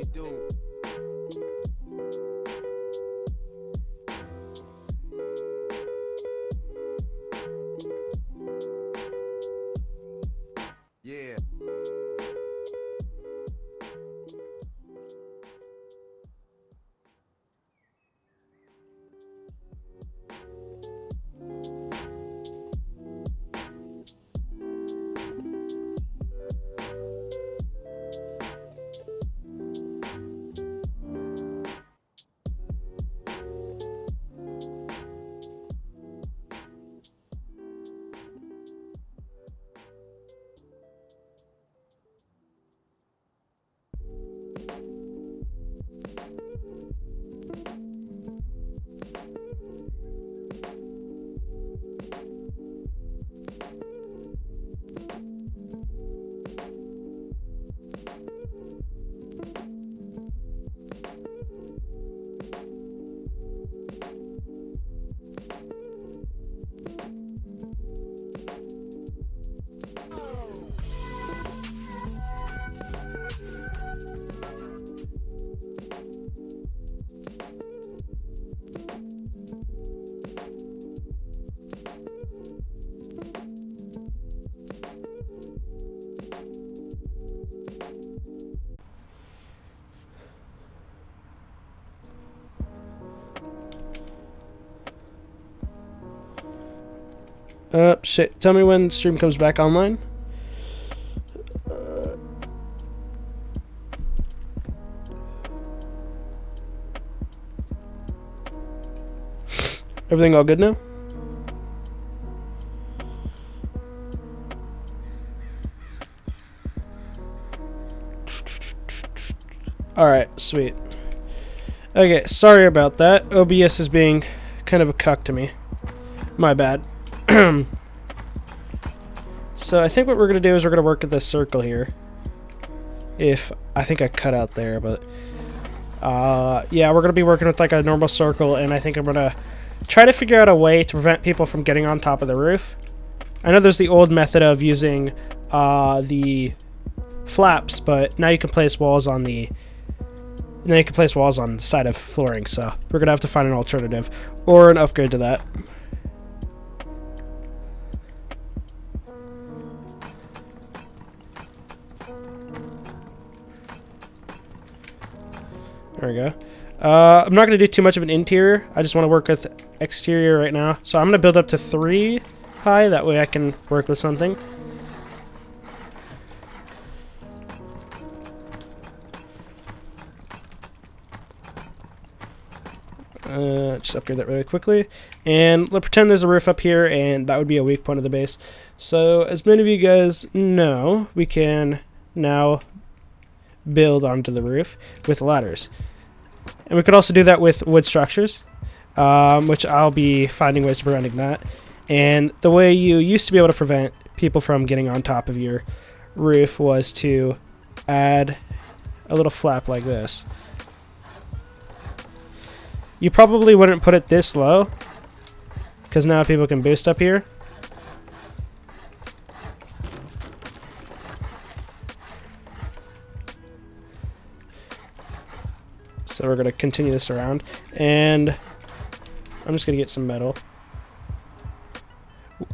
we do. Yeah. Shit. Tell me when stream comes back online. Everything all good now? Alright, sweet. Okay, sorry about that. OBS is being kind of a cuck to me. My bad. So I think what we're going to do is we're going to work at this circle here. I think I cut out there, but yeah, we're going to be working with like a normal circle, and I think I'm going to try to figure out a way to prevent people from getting on top of the roof. I know there's the old method of using the flaps, but now you can place walls on the side of flooring, so we're going to have to find an alternative or an upgrade to that. There we go. I'm not going to do too much of an interior. I just want to work with exterior right now. So I'm going to build up to 3 high. That way I can work with something. Just upgrade that really quickly. And let's pretend there's a roof up here, and that would be a weak point of the base. So as many of you guys know, we can now build onto the roof with ladders. And we could also do that with wood structures, which I'll be finding ways to preventing that. And the way you used to be able to prevent people from getting on top of your roof was to add a little flap like this. You probably wouldn't put it this low, because now people can boost up here. So we're going to continue this around, and I'm just going to get some metal.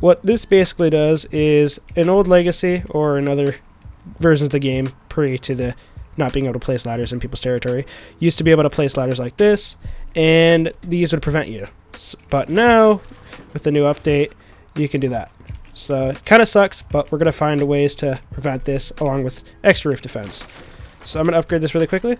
What this basically does is, in old Legacy or in other versions of the game, pre to the not being able to place ladders in people's territory, you used to be able to place ladders like this, and these would prevent you. But now, with the new update, you can do that. So it kind of sucks, but we're going to find ways to prevent this along with extra roof defense. So I'm going to upgrade this really quickly.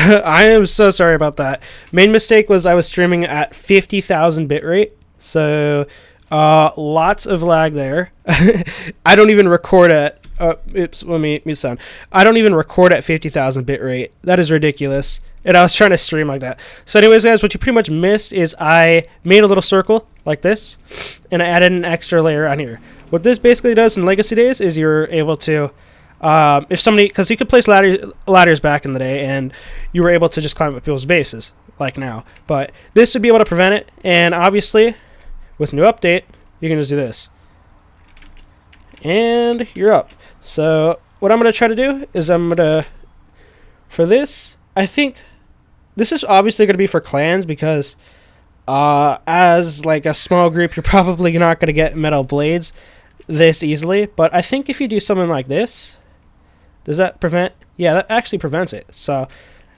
I am so sorry about that. Main mistake was I was streaming at 50,000 bitrate, so lots of lag there. I don't even record at Oops, let me mute sound. I don't even record at 50,000 bitrate. That is ridiculous. And I was trying to stream like that. So anyways, guys, what you pretty much missed is I made a little circle like this, and I added an extra layer on here. What this basically does in Legacy days is you're able to, if somebody, because you could place ladders back in the day, and you were able to just climb up people's bases, like now. But this would be able to prevent it, and obviously, with new update, you can just do this. And you're up. So what I'm going to try to do is for this, I think this is obviously going to be for clans because as like a small group, you're probably not going to get metal blades this easily. But I think if you do something like this, does that prevent? Yeah, that actually prevents it. So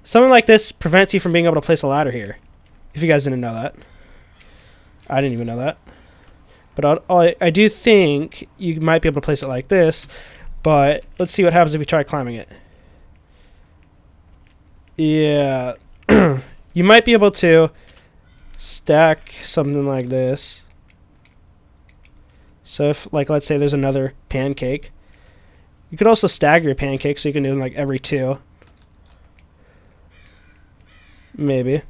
something like this prevents you from being able to place a ladder here. If you guys didn't know that. I didn't even know that. But I do think you might be able to place it like this. But let's see what happens if we try climbing it. Yeah. You might be able to stack something like this. So if, like, let's say there's another pancake. You could also stagger your pancakes so you can do them like every 2. Maybe.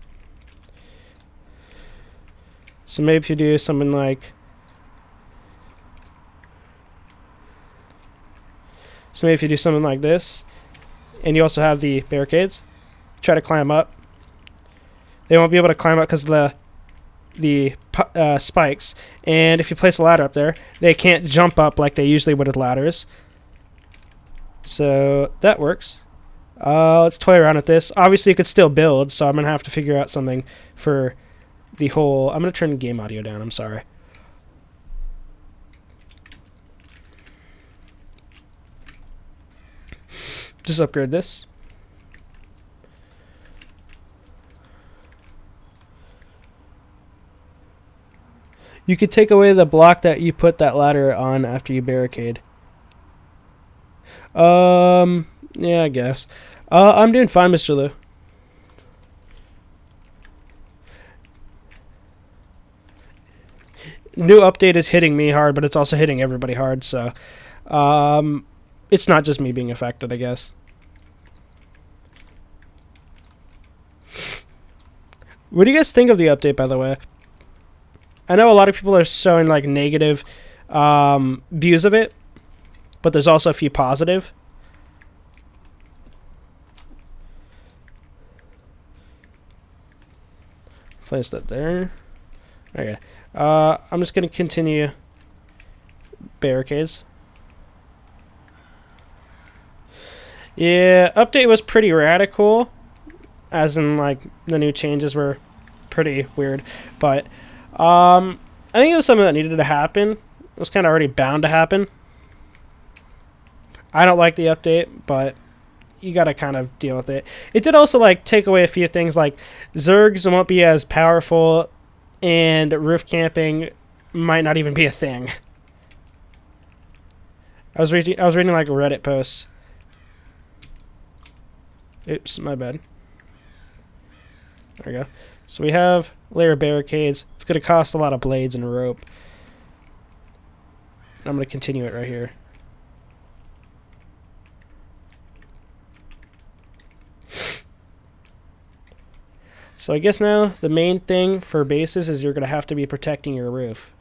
So maybe if you do something like... So maybe if you do something like this, and you also have the barricades, try to climb up. They won't be able to climb up because of the spikes. And if you place a ladder up there, they can't jump up like they usually would with ladders. So that works. Let's toy around with this. Obviously, you could still build, so I'm going to have to figure out something for the whole... I'm going to turn the game audio down, I'm sorry. Just upgrade this. You could take away the block that you put that ladder on after you barricade. Yeah, I guess. I'm doing fine, Mr. Lou. New update is hitting me hard, but it's also hitting everybody hard, so... it's not just me being affected, I guess. What do you guys think of the update, by the way? I know a lot of people are showing like negative views of it, but there's also a few positive. Place that there. Okay. I'm just going to continue barricades. Yeah, update was pretty radical, as in like the new changes were pretty weird, but I think it was something that needed to happen. It was kind of already bound to happen. I don't like the update, but you gotta kind of deal with it. It did also like take away a few things, like Zergs won't be as powerful, and roof camping might not even be a thing. I was reading like Reddit posts. Oops, my bad. There we go. So we have layer of barricades. It's going to cost a lot of blades and rope. I'm going to continue it right here. So I guess now the main thing for bases is you're going to have to be protecting your roof.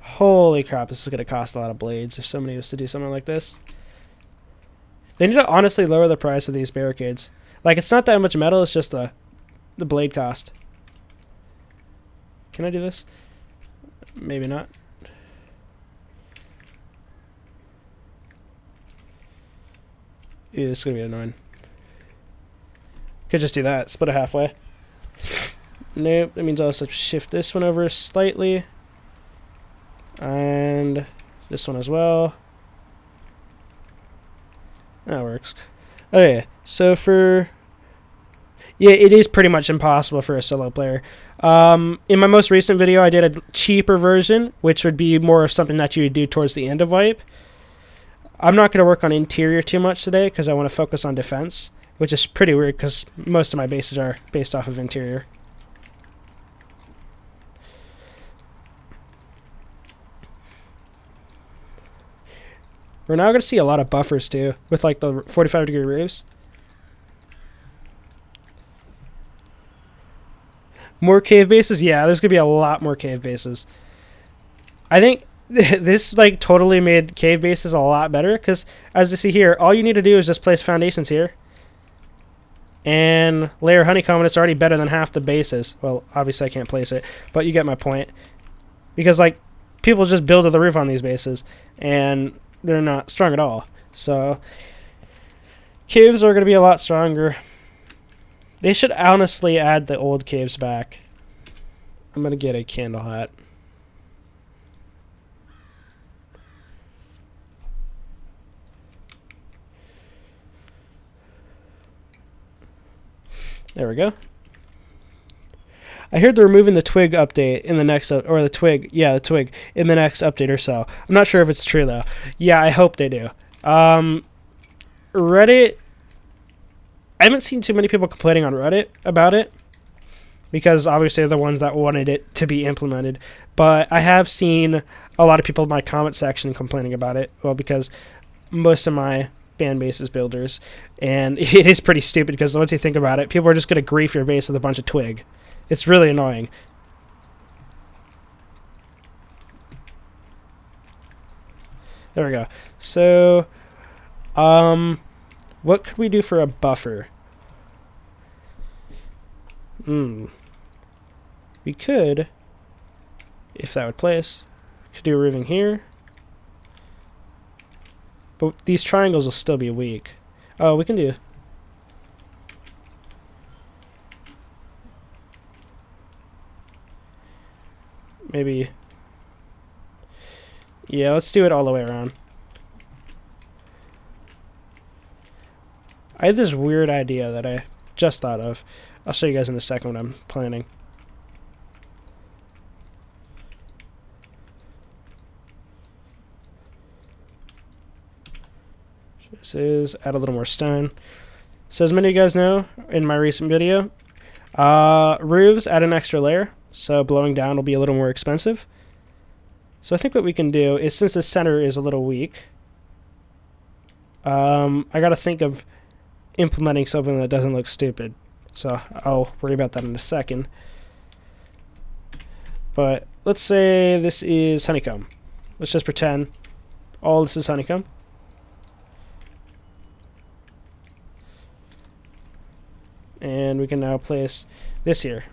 Holy crap, this is going to cost a lot of blades if somebody was to do something like this. They need to honestly lower the price of these barricades. Like, it's not that much metal, it's just the blade cost. Can I do this? Maybe not. Ew, this is going to be annoying. Could just do that, split it halfway. Nope, that means I'll have to shift this one over slightly. And this one as well. That works. Okay, so for... Yeah, it is pretty much impossible for a solo player. In my most recent video, I did a cheaper version, which would be more of something that you would do towards the end of wipe. I'm not going to work on interior too much today, because I want to focus on defense, which is pretty weird, because most of my bases are based off of interior. We're now going to see a lot of buffers too, with like the 45-degree roofs. More cave bases? Yeah, there's going to be a lot more cave bases. I think this like totally made cave bases a lot better, because as you see here, all you need to do is just place foundations here and layer honeycomb, and it's already better than half the bases. Well, obviously I can't place it, but you get my point. Because like people just build to the roof on these bases, and they're not strong at all. So caves are going to be a lot stronger. They should honestly add the old caves back. I'm going to get a candle hat. There we go. I heard they're removing the twig update in the next, or the twig, yeah, the twig in the next update or so. I'm not sure if it's true though. Yeah, I hope they do. Reddit, I haven't seen too many people complaining on Reddit about it, because obviously they're the ones that wanted it to be implemented. But I have seen a lot of people in my comment section complaining about it. Well, because most of my fan base is builders, and it is pretty stupid, because once you think about it, people are just going to grief your base with a bunch of twig. It's really annoying. There we go. So, what could we do for a buffer? We could, if that would place, could do a roofing here. But these triangles will still be weak. Oh, we can do... maybe... yeah, let's do it all the way around. I have this weird idea that I just thought of. I'll show you guys in a second what I'm planning. This is add a little more stone. So as many of you guys know, in my recent video, roofs add an extra layer, so blowing down will be a little more expensive. So I think what we can do is, since the center is a little weak, I gotta think of implementing something that doesn't look stupid. So I'll worry about that in a second. But let's say this is honeycomb. Let's just pretend all this is honeycomb. And we can now place this here.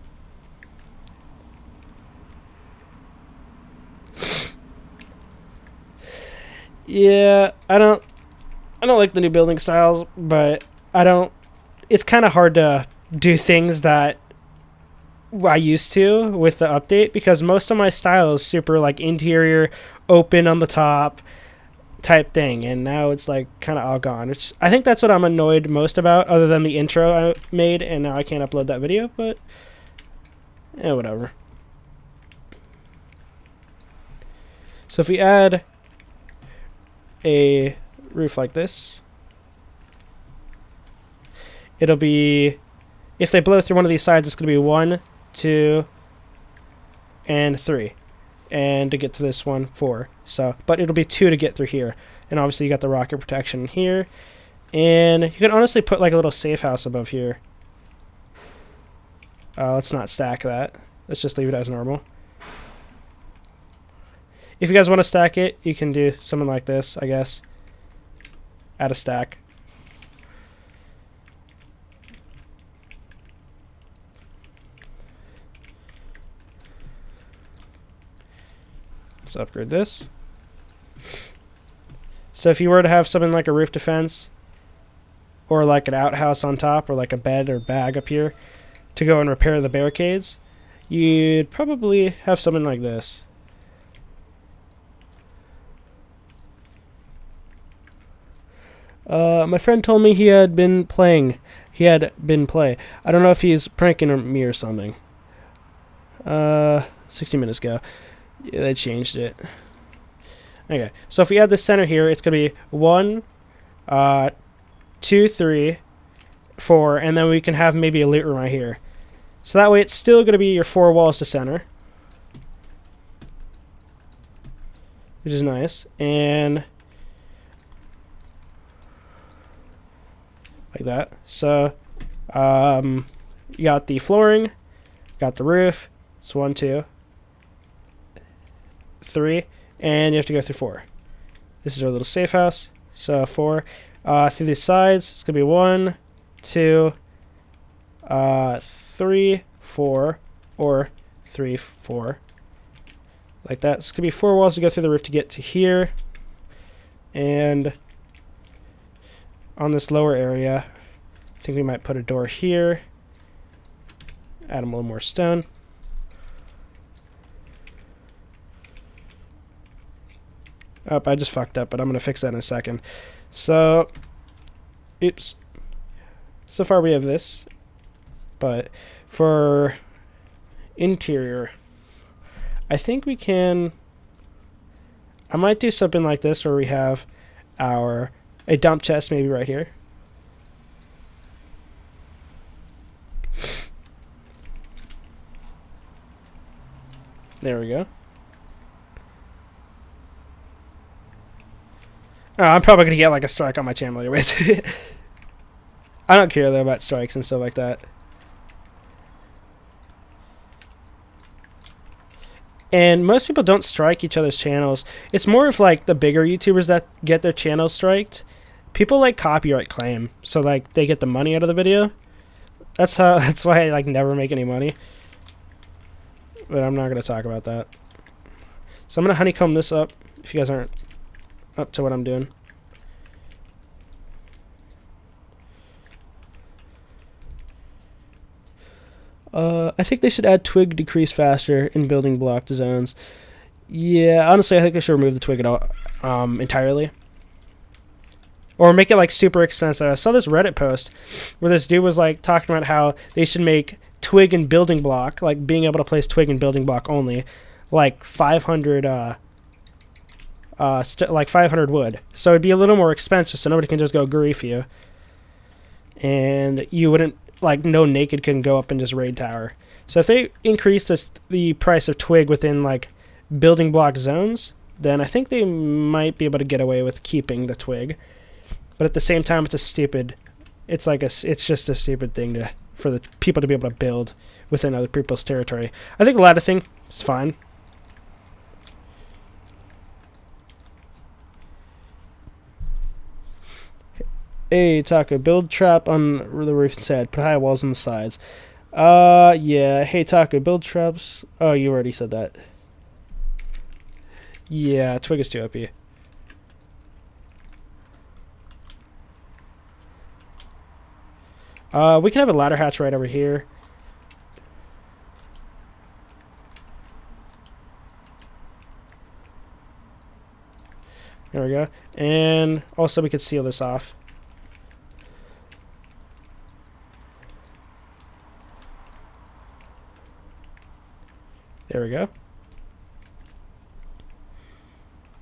Yeah, I don't like the new building styles, but it's kind of hard to do things that I used to with the update, because most of my style is super like interior, open on the top type thing, and now it's like kind of all gone. I think that's what I'm annoyed most about, other than the intro I made, and now I can't upload that video, but yeah, whatever. So if we add a roof like this, it'll be, if they blow through one of these sides, it's going to be 1, 2, and 3. And to get to this one, 4. So, but it'll be 2 to get through here. And obviously you got the rocket protection here. And you can honestly put like a little safe house above here. Let's not stack that. Let's just leave it as normal. If you guys want to stack it, you can do something like this, I guess. Add a stack. Let's upgrade this. So if you were to have something like a roof defense, or like an outhouse on top, or like a bed or bag up here to go and repair the barricades, you'd probably have something like this. My friend told me he had been playing. I don't know if he's pranking me or something. 60 minutes ago. Yeah, they changed it. Okay, so if we add the center here, it's going to be 1, 2, 3, 4, and then we can have maybe a loot room right here. So that way it's still going to be your 4 walls to center, which is nice. And like that. So you got the flooring, got the roof. It's 1, 2, 3, and you have to go through 4. This is our little safe house. So 4 through these sides. It's gonna be 1, 2, 3, 4, or 3, 4, like that. It's gonna be 4 walls to go through the roof to get to here, and on this lower area, I think we might put a door here. Add a little more stone. Oh, I just fucked up, but I'm going to fix that in a second. So, oops. So far we have this, but for interior, I think we can... I might do something like this where we have a dump chest maybe right here. There we go. Oh, I'm probably going to get like a strike on my channel anyways. I don't care though about strikes and stuff like that. And most people don't strike each other's channels. It's more of like the bigger YouTubers that get their channels striked. People like copyright claim, so like they get the money out of the video. That's why I like never make any money. But I'm not going to talk about that. So I'm going to honeycomb this up if you guys aren't up to what I'm doing. I think they should add twig decrease faster in building block zones. Yeah, honestly, I think they should remove the twig entirely. Or make it like super expensive. I saw this Reddit post where this dude was like talking about how they should make twig and building block, like being able to place twig and building block only, like 500 like 500 wood. So it'd be a little more expensive, so nobody can just go grief you. And you wouldn't, like, no naked can go up and just raid tower. So if they increase the price of twig within, like, building block zones, then I think they might be able to get away with keeping the twig. But at the same time, it's just a stupid thing for the people to be able to build within other people's territory. I think the ladder thing is fine. Hey, Taco, build trap on the roof instead. Put high walls on the sides. Yeah. Hey, Taco, build traps. Oh, you already said that. Yeah, twig is too OP. We can have a ladder hatch right over here. There we go. And also we could seal this off. There we go.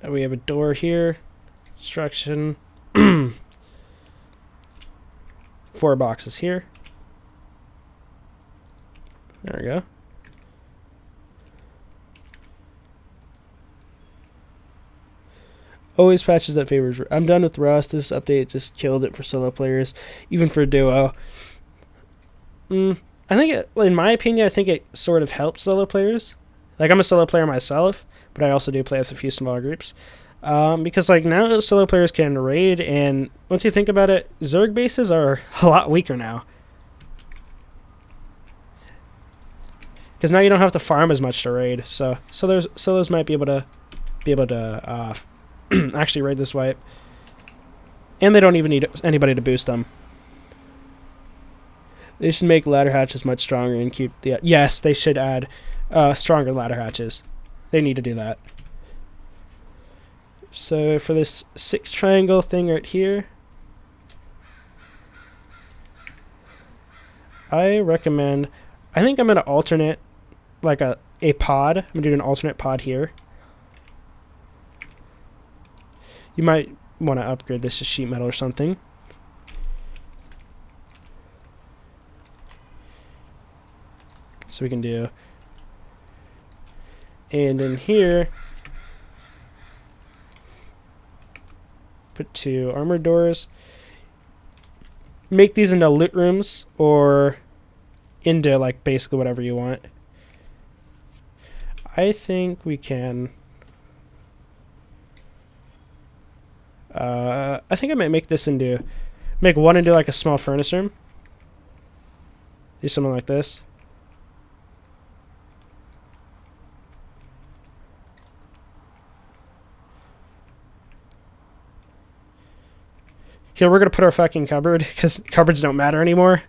And we have a door here. Construction. 4 boxes here. There we go. Always patches that favors. I'm done with Rust. This update just killed it for solo players, even for duo. I think, in my opinion, I think it sort of helps solo players. Like, I'm a solo player myself, but I also do play with a few smaller groups. Because, like, now solo players can raid, and once you think about it, Zerg bases are a lot weaker now. Because now you don't have to farm as much to raid, so those might be able to actually raid this wipe. And they don't even need anybody to boost them. They should make ladder hatches much stronger and keep the... Yes, they should add stronger ladder hatches. They need to do that. So for this 6 triangle thing right here, I recommend... I think I'm going to alternate like a pod. I'm going to do an alternate pod here. You might want to upgrade this to sheet metal or something. So we can do... And in here, put 2 armored doors. make these into loot rooms or into like basically whatever you want. I think we can. I think I might make one into like a small furnace room. Do something like this. Here, we're going to put our fucking cupboard, because cupboards don't matter anymore.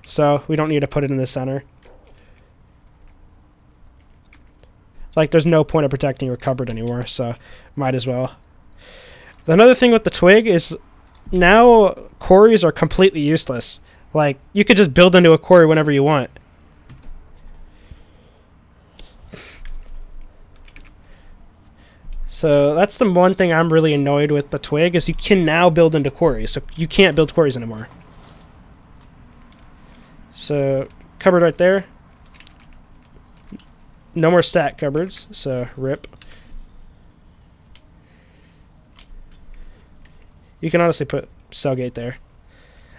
So, we don't need to put it in the center. Like, there's no point of protecting your cupboard anymore, so might as well. Another thing with the twig is now quarries are completely useless. Like, you could just build into a quarry whenever you want. So that's the one thing I'm really annoyed with the twig, is you can now build into quarries. So you can't build quarries anymore. So cupboard right there. No more stack cupboards, so rip. You can honestly put cell gate there.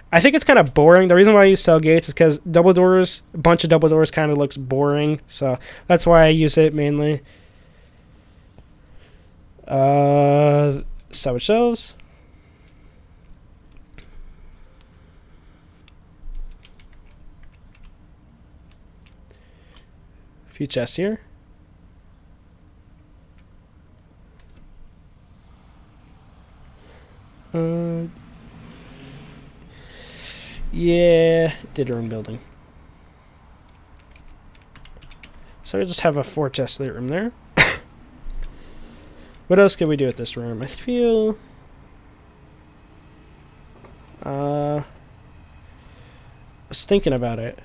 I think it's kind of boring. The reason why I use cell gates is because double doors, a bunch of double doors kind of looks boring. So that's why I use it mainly. Salvage shelves. A few chests here. Yeah, did ruin building. So I just have a 4 chest loot room there. What else can we do with this room? I feel... I was thinking about it.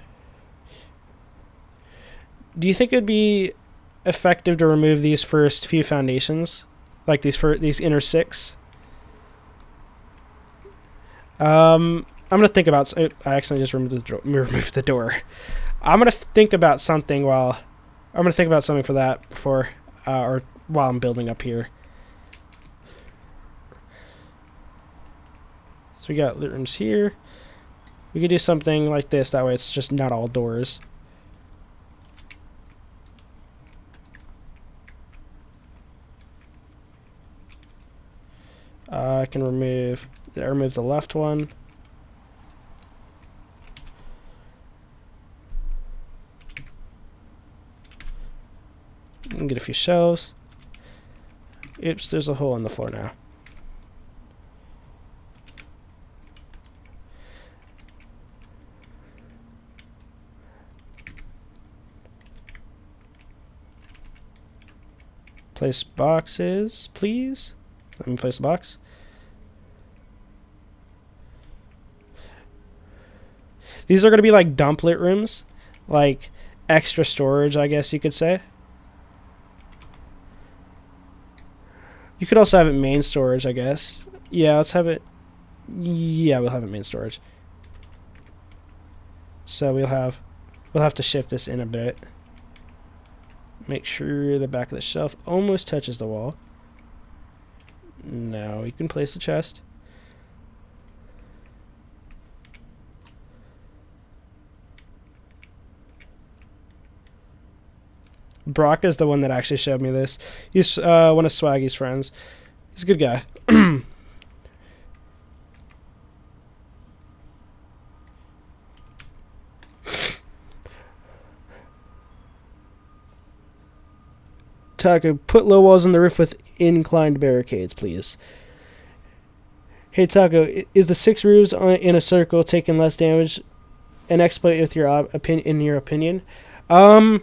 Do you think it'd be effective to remove these first few foundations? Like these inner 6? I'm gonna think about... I accidentally just removed the door. I'm gonna think about something for that before... or while I'm building up here. So we got loot rooms here. We could do something like this, that way it's just not all doors. I can remove the left one. And get a few shelves. Oops, there's a hole in the floor now. Place boxes, please. Let me place a box. These are going to be like dump lit rooms. Like extra storage, I guess you could say. You could also have it main storage, I guess. Yeah, let's have it. Yeah, we'll have it main storage. So we'll have to shift this in a bit. Make sure the back of the shelf almost touches the wall. Now we can place the chest. Brock is the one that actually showed me this. He's one of Swaggy's friends. He's a good guy. Taco, put low walls on the roof with inclined barricades, please. Hey Taco, is the 6 roofs in a circle taking less damage an exploit with your in your opinion? Yeah,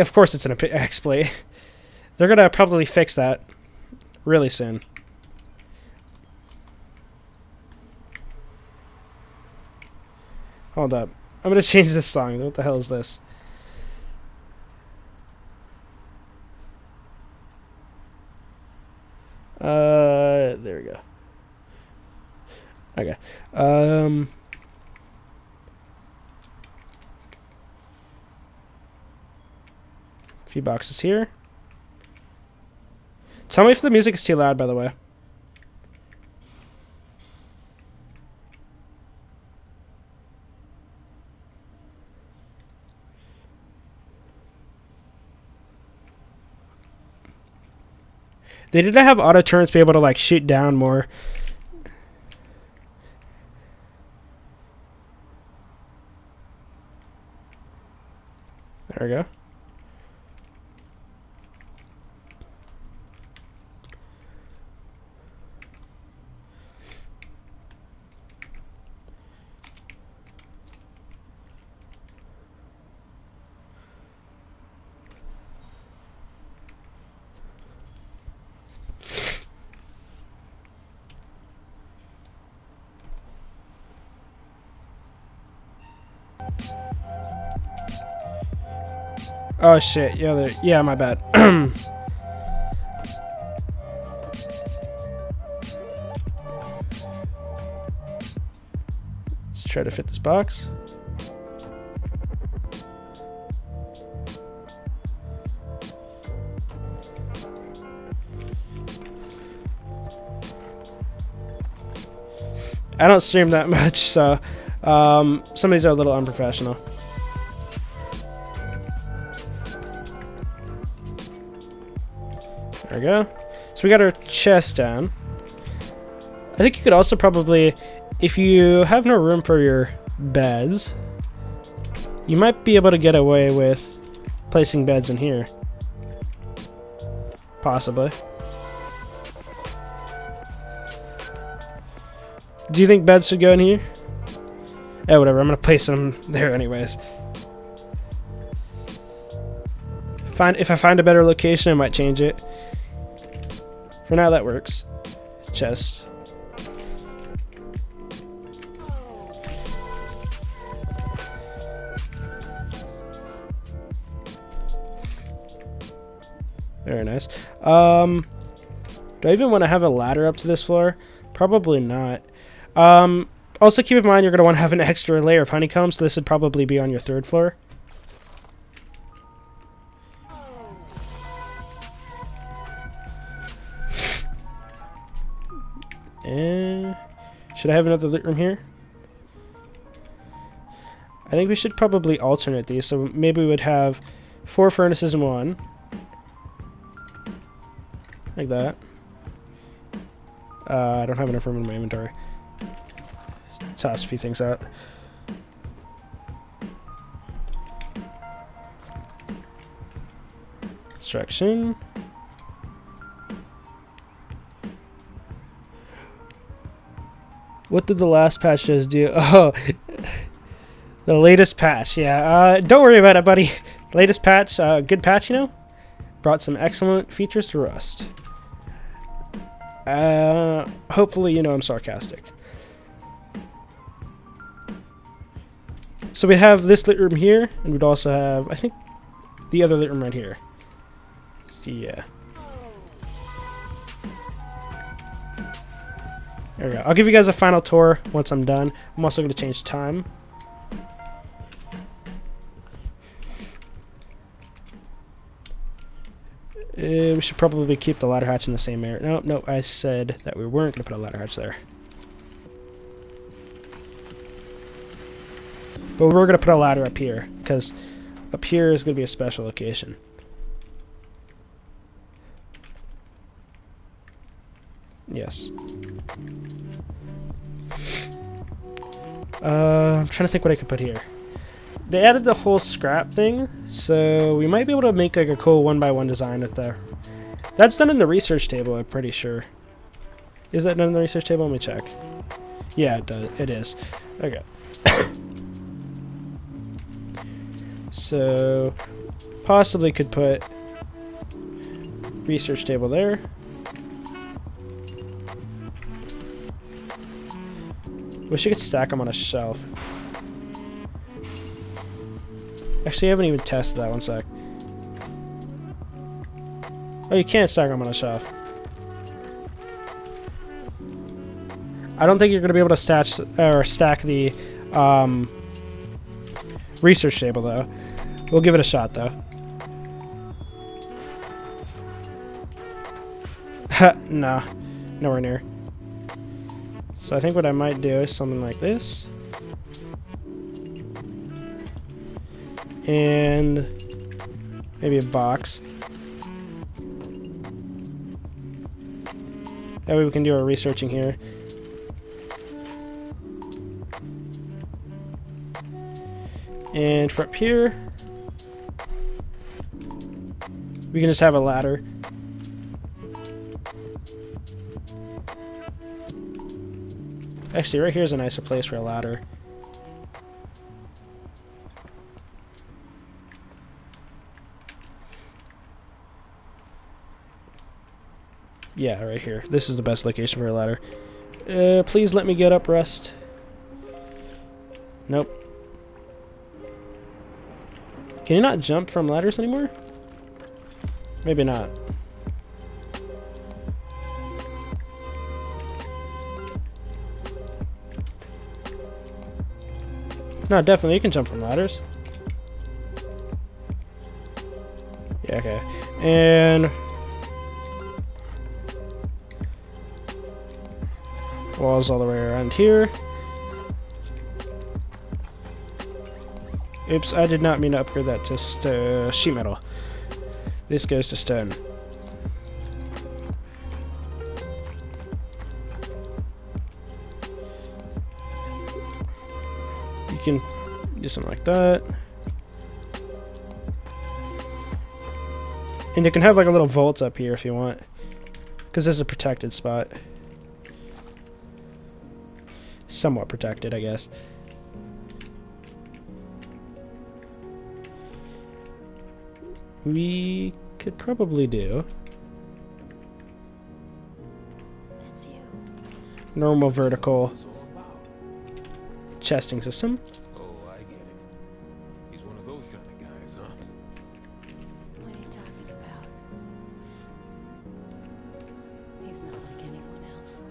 of course it's an exploit. They're gonna probably fix that really soon. Hold up. I'm gonna change this song. What the hell is this? There we go. Okay. Few boxes here. Tell me if the music is too loud, by the way. They did have auto turrets be able to like shoot down more. There we go. Oh shit, yeah, my bad. Let's try to fit this box. I don't stream that much, so some of these are a little unprofessional. There we go. So we got our chest down. I think you could also probably, if you have no room for your beds, you might be able to get away with placing beds in here. Possibly. Do you think beds should go in here? Oh, whatever. I'm going to place them there anyways. If I find a better location, I might change it. For now, that works. Chest. Very nice. Do I even want to have a ladder up to this floor? Probably not. Also keep in mind you're going to want to have an extra layer of honeycomb, so this would probably be on your 3rd floor. And should I have another loot room here? I think we should probably alternate these, so maybe we would have 4 furnaces in one. Like that. I don't have enough room in my inventory. Toss a few things out. Construction. What did the last patch just do? Oh, the latest patch. Yeah, don't worry about it, buddy. Latest patch, good patch, you know? Brought some excellent features to Rust. Hopefully, you know I'm sarcastic. So we have this lit room here, and we'd also have, I think, the other lit room right here. Yeah. There we go. I'll give you guys a final tour once I'm done. I'm also going to change time. We should probably keep the ladder hatch in the same area. No, I said that we weren't going to put a ladder hatch there. But we're going to put a ladder up here, because up here is going to be a special location. Yes. I'm trying to think what I could put here. They added the whole scrap thing, so we might be able to make like a cool 1x1 design with there. That's done in the research table, I'm pretty sure. Is that done in the research table? Let me check. Yeah, it does. It is. Okay. So, possibly could put research table there. Wish I could stack them on a shelf. Actually, I haven't even tested that. One sec. Oh, you can't stack them on a shelf. I don't think you're going to be able to stack the research table, though. We'll give it a shot, though. Nah, nowhere near. So I think what I might do is something like this. And maybe a box. That way we can do our researching here. And for up here, we can just have a ladder. Actually, right here is a nicer place for a ladder. Yeah, right here. This is the best location for a ladder. Please let me get up, Rust. Nope. Can you not jump from ladders anymore? Maybe not. No, definitely you can jump from ladders. Yeah, okay. And walls all the way around here. Oops, I did not mean to upgrade that to sheet metal. This goes to stone. You can do something like that. And you can have like a little vault up here if you want, because this is a protected spot. Somewhat protected, I guess. We could probably do normal vertical chesting system. Oh, I get it. He's one of those kind of guys, huh? What are you talking about? He's not like anyone else.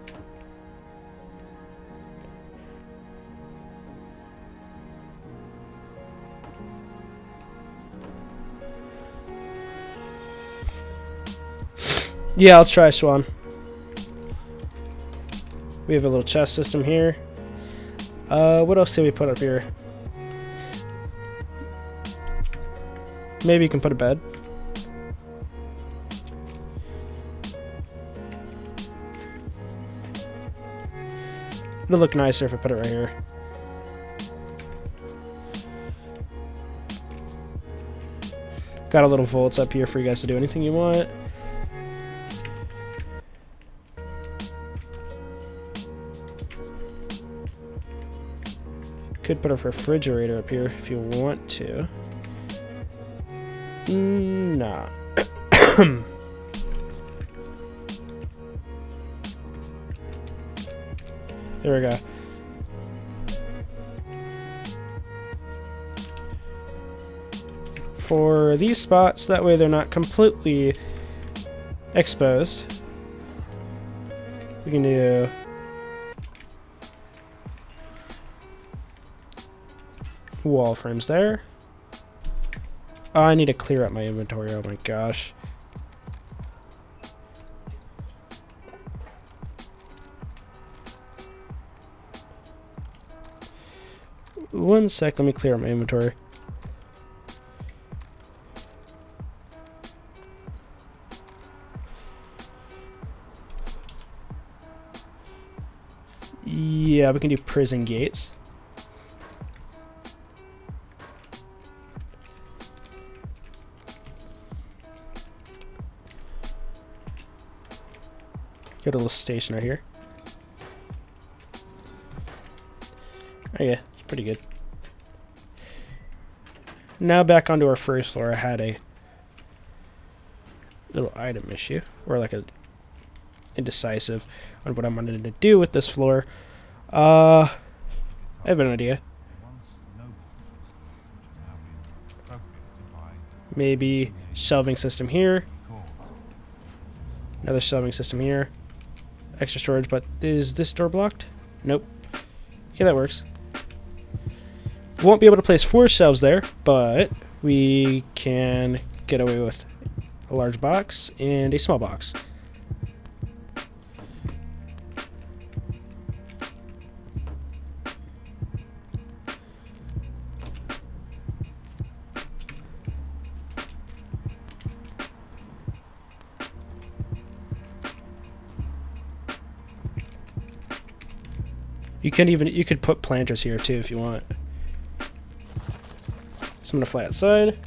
Yeah, I'll try Swan. We have a little chest system here. What else can we put up here? Maybe you can put a bed. It'll look nicer if I put it right here. Got a little vaults up here for you guys to do anything you want. Could put a refrigerator up here if you want to. Nah. There we go. For these spots, that way they're not completely exposed. We can do wall frames there. Oh, I need to clear up my inventory. Oh my gosh. One sec, let me clear up my inventory. Yeah, we can do prison gates. Got a little station right here. Oh yeah, it's pretty good. Now back onto our first floor. I had a little item issue, or like a indecisive on what I wanted to do with this floor. I have an idea. Maybe shelving system here. Another shelving system here. Extra storage, but is this door blocked? Nope. Okay, that works. Won't be able to place 4 shelves there, but we can get away with a large box and a small box. You could put planters here too if you want. So I'm gonna fly outside.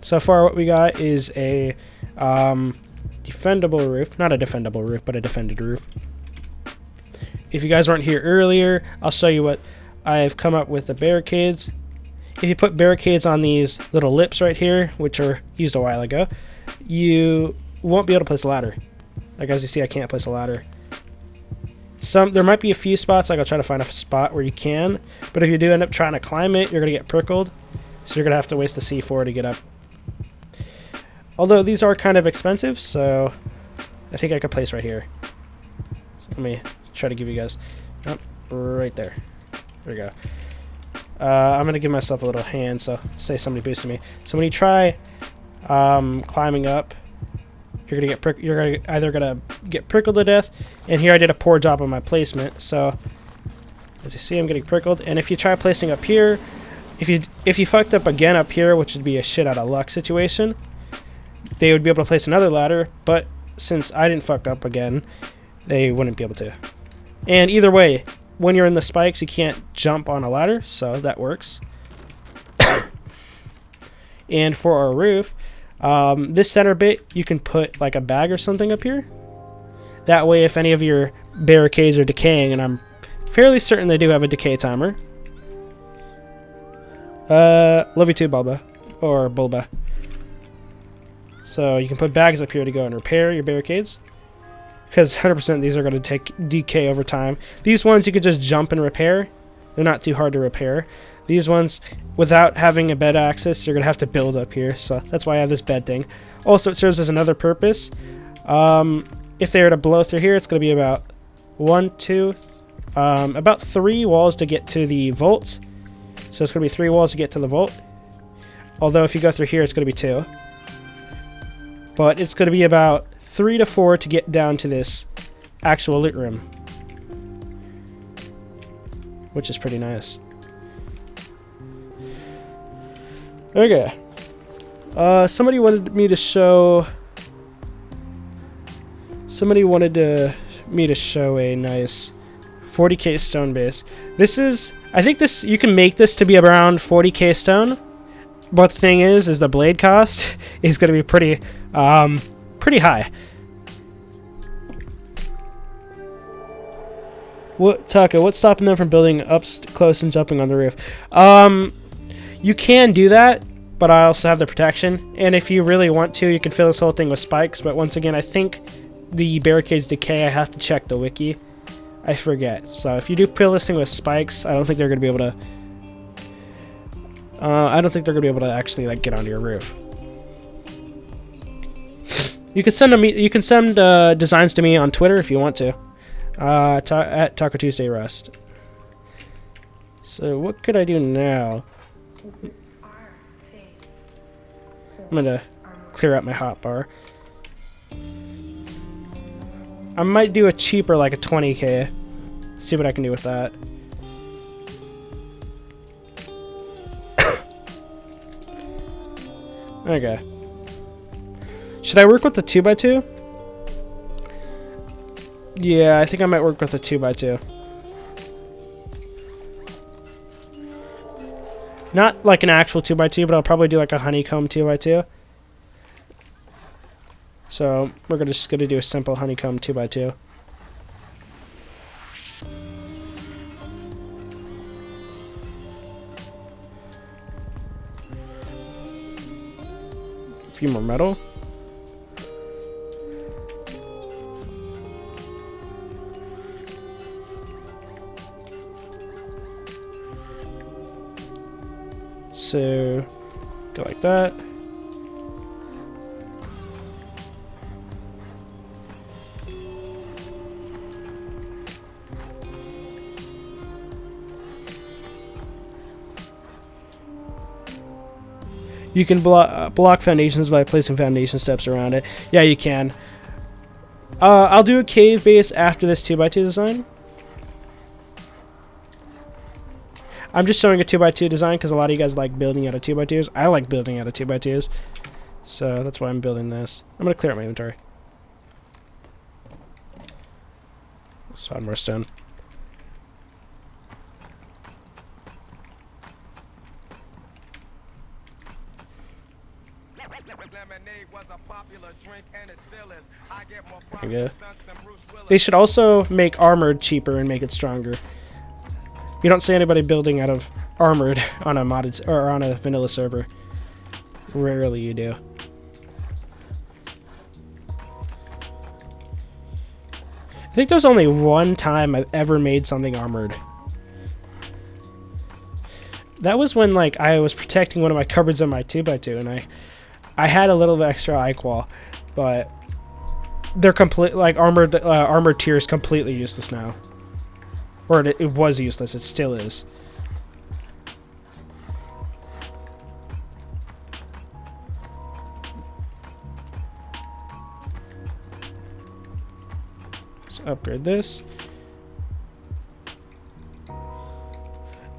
So far what we got is a defendable roof. Not a defendable roof, but a defended roof. If you guys weren't here earlier, I'll show you what I've come up with the barricades. If you put barricades on these little lips right here, which are used a while ago, you won't be able to place a ladder. Like as you see, I can't place a ladder. There might be a few spots, like I'll try to find a spot where you can, but if you do end up trying to climb it, you're going to get prickled, so you're going to have to waste the C4 to get up. Although these are kind of expensive, so I think I could place right here. Let me try to give you guys, right there. There we go. I'm going to give myself a little hand, so say somebody boosted me. So when you try climbing up, you're either gonna get prickled to death, and here I did a poor job on my placement. So as you see, I'm getting prickled. And if you try placing up here, if you fucked up again up here, which would be a shit out of luck situation, they would be able to place another ladder. But since I didn't fuck up again, they wouldn't be able to. And either way, when you're in the spikes, you can't jump on a ladder, so that works. And for our roof, this center bit, you can put like a bag or something up here. That way, if any of your barricades are decaying, and I'm fairly certain they do have a decay timer. Love you too, Bulba. Or Bulba. So you can put bags up here to go and repair your barricades. Because 100% these are going to take decay over time. These ones you could just jump and repair. They're not too hard to repair. These ones, without having a bed access, you're going to have to build up here. So that's why I have this bed thing. Also, it serves as another purpose. If they were to blow through here, it's going to be about about 3 walls to get to the vault. So it's going to be 3 walls to get to the vault. Although if you go through here, it's going to be 2. But it's going to be about 3 to 4 to get down to this actual loot room. Which is pretty nice. Okay. Somebody wanted me to show a nice 40k stone base. I think you can make this to be around 40k stone. But the thing is the blade cost is going to be pretty high. Taka, what's stopping them from building up close and jumping on the roof? You can do that, but I also have the protection. And if you really want to, you can fill this whole thing with spikes. But once again, I think the barricades decay. I have to check the wiki. I forget. So if you do fill this thing with spikes, I don't think they're going to be able to... actually like get onto your roof. You can send designs to me on Twitter if you want to. At Taco Tuesday Rust. So what could I do now? I'm gonna clear out my hotbar. I might do a cheaper, like a 20k. See what I can do with that. Okay. Should I work with the 2x2? Yeah, I think I might work with a 2x2. Not like an actual 2x2, but I'll probably do like a honeycomb 2x2. So we're just gonna do a simple honeycomb 2x2. A few more metal. So go like that. You can block foundations by placing foundation steps around it. Yeah, you can. I'll do a cave base after this 2x2 design. I'm just showing a 2x2 design because a lot of you guys like building out of 2x2s. I like building out of 2x2s. So that's why I'm building this. I'm going to clear out my inventory. Spawn more stone. There you go. They should also make armored cheaper and make it stronger. You don't see anybody building out of armored on a modded or on a vanilla server. Rarely you do. I think there's only one time I've ever made something armored. That was when like I was protecting one of my cupboards on my 2x2 and I had a little bit extra iQual, but they're complete like armored tier is completely useless now. Or it was useless, it still is. Let's upgrade this.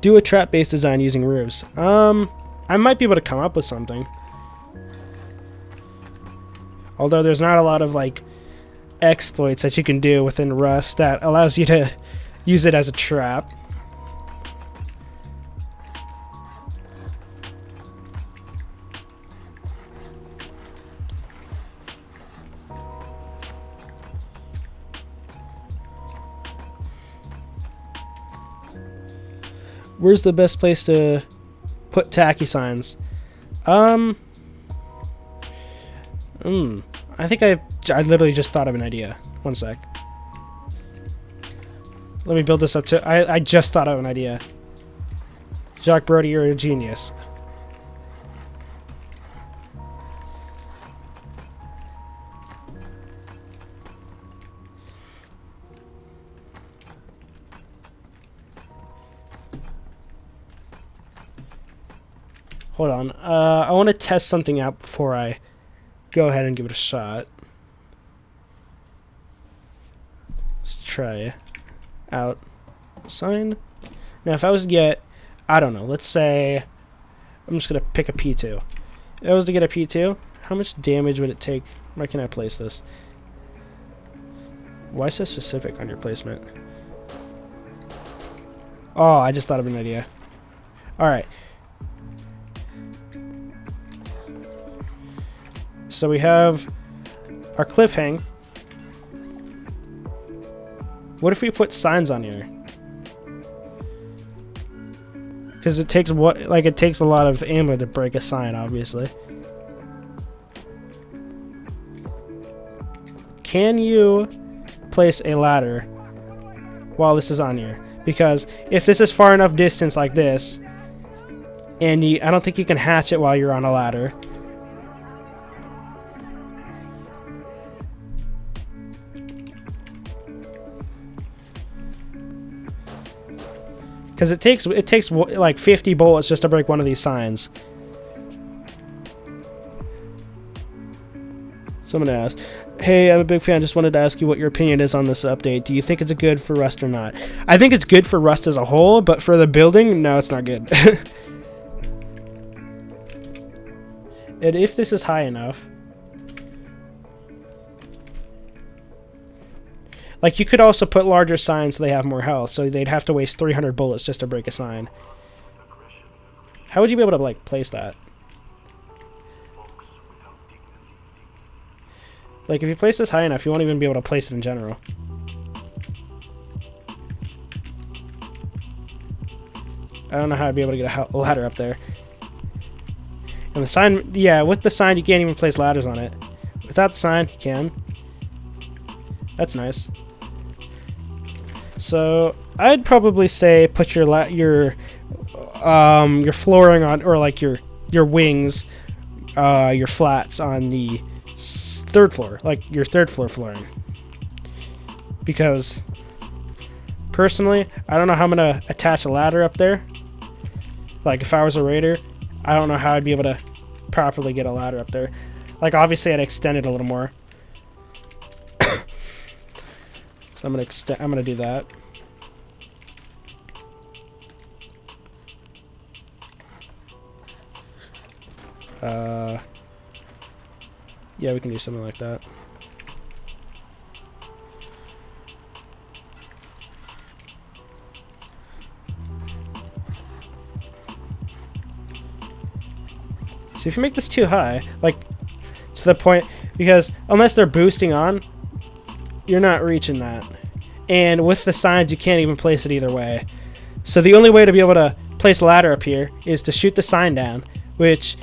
Do a trap-based design using roofs. I might be able to come up with something. Although there's not a lot of like exploits that you can do within Rust that allows you to use it as a trap. Where's the best place to put tacky signs? I think I literally just thought of an idea. One sec. Let me build this up to... I just thought of an idea. Jacques Brody, you're a genius. Hold on. I want to test something out before I go ahead and give it a shot. Let's try out sign. Now, if I was to get, I don't know, let's say, I'm just going to pick a P2. If I was to get a P2, how much damage would it take? Where can I place this? Why so specific on your placement? Oh, I just thought of an idea. Alright. So we have our cliffhang. What if we put signs on here? Because it takes it takes a lot of ammo to break a sign, obviously. Can you place a ladder while this is on here? Because if this is far enough distance like this, and I don't think you can hatch it while you're on a ladder. Because it takes like 50 bullets just to break one of these signs. Someone asked, "Hey, I'm a big fan. Just wanted to ask you what your opinion is on this update. Do you think it's good for Rust or not?" I think it's good for Rust as a whole, but for the building, no, it's not good. And if this is high enough, like, you could also put larger signs so they have more health, so they'd have to waste 300 bullets just to break a sign. How would you be able to, like, place that? Like, if you place this high enough, you won't even be able to place it in general. I don't know how I'd be able to get a ladder up there. And the sign, yeah, with the sign, you can't even place ladders on it. Without the sign, you can. That's nice. So I'd probably say put your flooring on, or like your wings, your flats on the third floor, like your third floor flooring. Because personally, I don't know how I'm gonna attach a ladder up there. Like if I was a raider, I don't know how I'd be able to properly get a ladder up there. Like obviously I'd extend it a little more. So I'm gonna do that. Yeah, we can do something like that. So if you make this too high, like to the point, because unless they're boosting on, you're not reaching that. And with the signs, you can't even place it either way. So the only way to be able to place a ladder up here is to shoot the sign down, which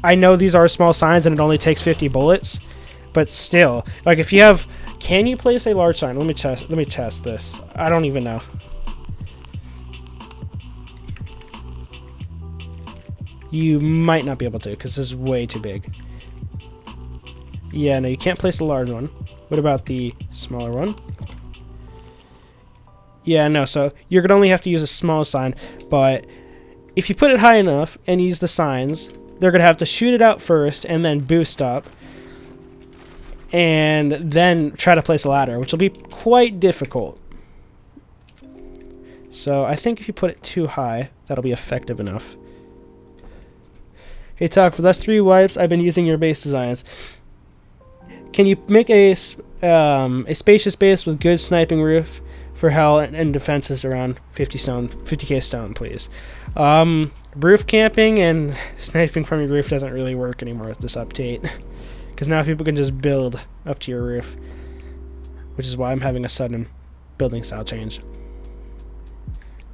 I know these are small signs and it only takes 50 bullets, but still, like if you have, can you place a large sign? Let me test this. I don't even know. You might not be able to because this is way too big. Yeah, no, you can't place the large one. What about the smaller one? Yeah, no, so you're going to only have to use a small sign, but if you put it high enough and use the signs, they're going to have to shoot it out first and then boost up and then try to place a ladder, which will be quite difficult. So I think if you put it too high, that'll be effective enough. Hey, Talk, for the last 3 wipes, I've been using your base designs. Can you make a spacious base with good sniping roof for hell and defenses around 50k stone, please? Roof camping and sniping from your roof doesn't really work anymore with this update, because now people can just build up to your roof, which is why I'm having a sudden building style change.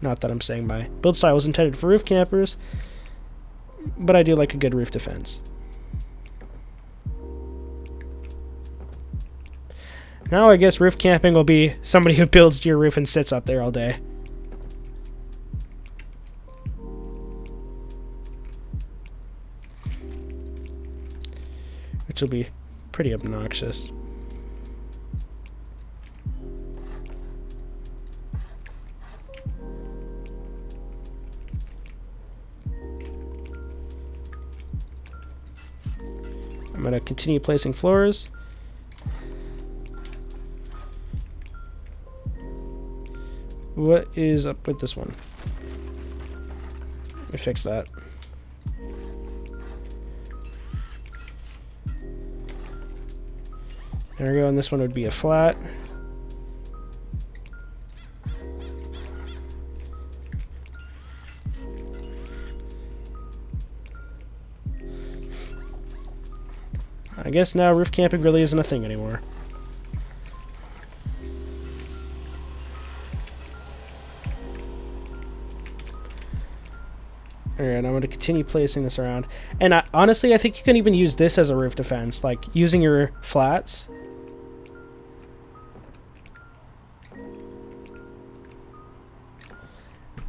Not that I'm saying my build style was intended for roof campers, but I do like a good roof defense. Now I guess roof camping will be somebody who builds to your roof and sits up there all day. Which will be pretty obnoxious. I'm going to continue placing floors. What is up with this one? Let me fix that. There we go, and this one would be a flat. I guess now roof camping really isn't a thing anymore. Alright, I'm going to continue placing this around. And honestly, I think you can even use this as a roof defense, like using your flats.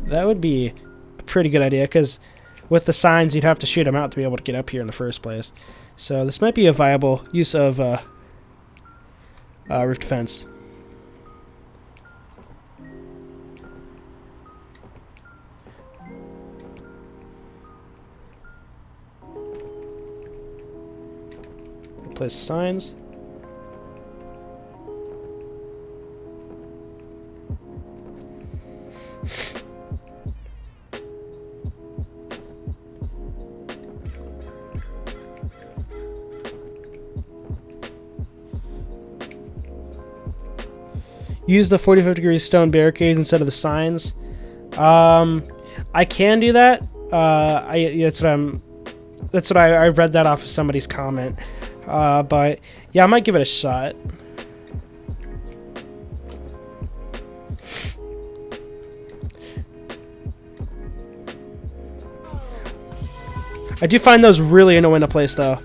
That would be a pretty good idea, because with the signs, you'd have to shoot them out to be able to get up here in the first place. So this might be a viable use of roof defense. Place signs. Use the 45-degree stone barricades instead of the signs. I can do that. That's what I read that off of somebody's comment. But yeah, I might give it a shot. I do find those really annoying to place, though.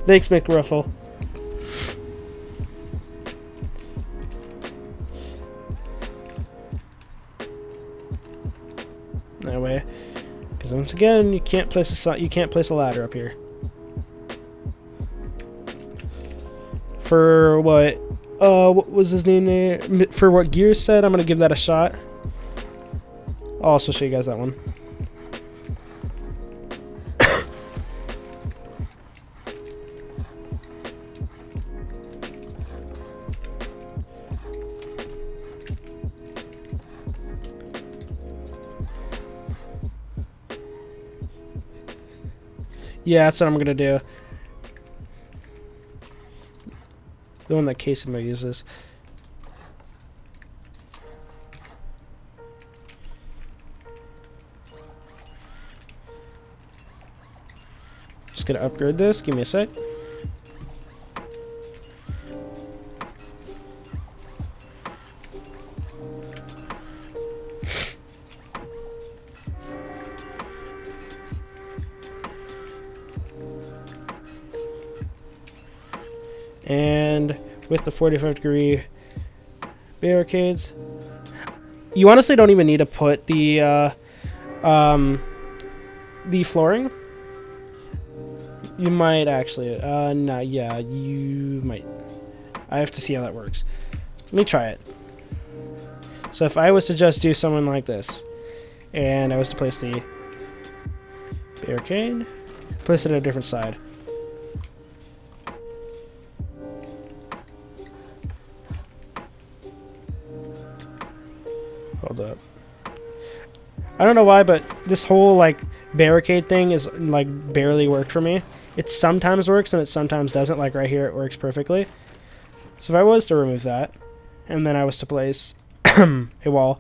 Thanks, McRuffle. That way, because once again, you can't place a ladder up here. For what was his name there? For what Gears said, I'm gonna give that a shot. I'll also show you guys that one. Yeah, that's what I'm gonna do. The one that Casimo uses. gonna upgrade this. Give me a sec. And with the 45-degree barricades, you honestly don't even need to put the flooring. You might actually, no, yeah, you might. I have to see how that works. Let me try it. So if I was to just do something like this, and I was to place the barricade, place it at a different side. Hold up. I don't know why, but this whole like barricade thing is like barely worked for me. It sometimes works and it sometimes doesn't. Like right here, it works perfectly. So if I was to remove that, and then I was to place a wall,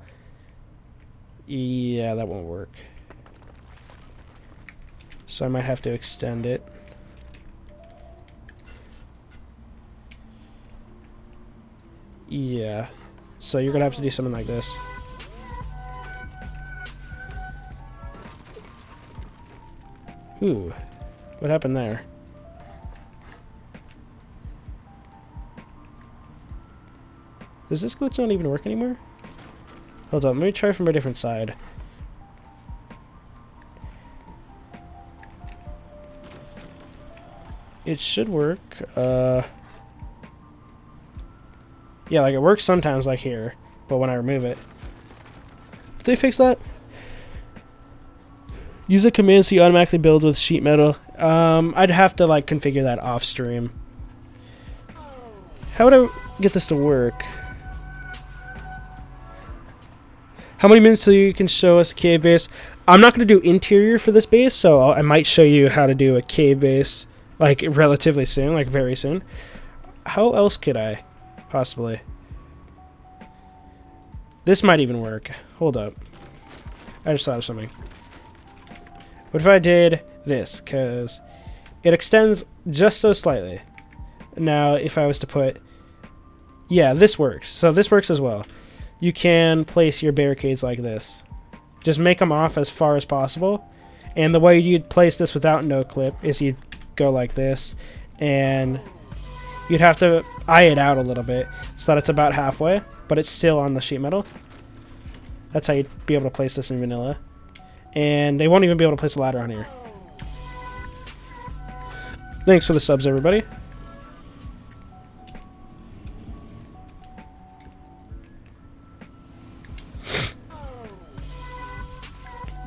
yeah, that won't work. So I might have to extend it. Yeah. So you're gonna have to do something like this. Ooh, what happened there? Does this glitch not even work anymore? Hold on, let me try from a different side. It should work. Yeah, like it works sometimes like here, but when I remove it. Did they fix that? Use a command so you automatically build with sheet metal. I'd have to like configure that off stream. How would I get this to work? How many minutes till you can show us a cave base? I'm not going to do interior for this base, so I might show you how to do a cave base like relatively soon, like very soon. How else could I possibly? This might even work. Hold up. I just thought of something. What if I did this? Because it extends just so slightly. Now, if I was to put... Yeah, this works. So this works as well. You can place your barricades like this. Just make them off as far as possible. And the way you'd place this without no clip is you'd go like this. And you'd have to eye it out a little bit so that it's about halfway. But it's still on the sheet metal. That's how you'd be able to place this in vanilla. And they won't even be able to place a ladder on here. Thanks for the subs, everybody.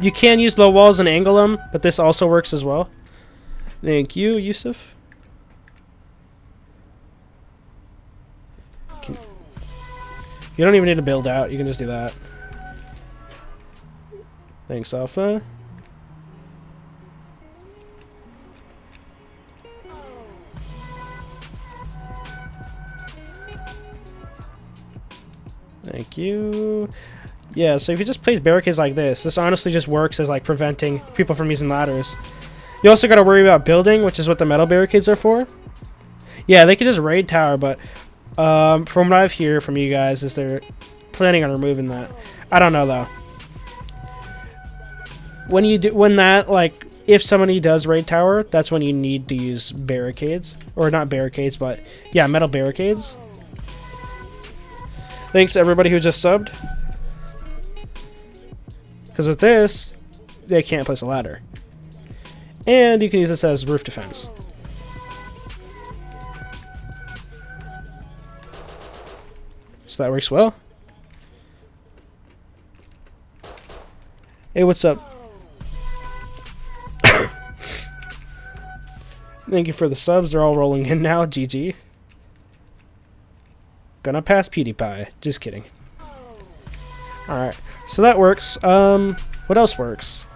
You can use low walls and angle them, but this also works as well. Thank you, Yusuf. You don't even need to build out. You can just do that. Thanks, Alpha. Thank you. Yeah, so if you just place barricades like this honestly just works as like preventing people from using ladders. You also got to worry about building, which is what the metal barricades are for. Yeah, they could just raid tower, but from what I've heard from you guys is they're planning on removing that. I don't know though. When that like if somebody does raid tower, that's when you need to use barricades, or not barricades, but yeah, metal barricades. Thanks to everybody who just subbed. Because with this, they can't place a ladder. And you can use this as roof defense. So that works well. Hey, what's up? Thank you for the subs. They're all rolling in now. GG. Gonna pass PewDiePie. Just kidding. Alright. So that works. What else works?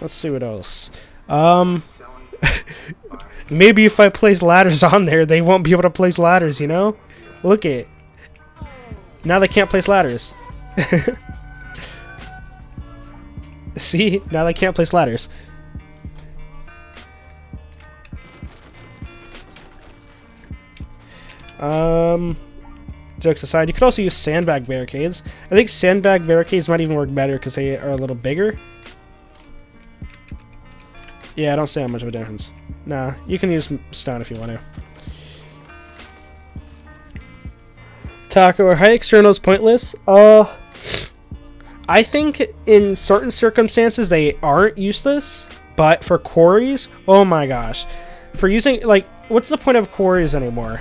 Let's see what else. Maybe if I place ladders on there, they won't be able to place ladders, you know? Look it. Now they can't place ladders. See? Now they can't place ladders. Jokes aside, you could also use sandbag barricades. I think sandbag barricades might even work better because they are a little bigger. Yeah, I don't see how much of a difference. Nah, you can use stone if you want to. Taco, are high externals pointless? I think in certain circumstances they aren't useless, but for quarries, oh my gosh. For using, like, what's the point of quarries anymore?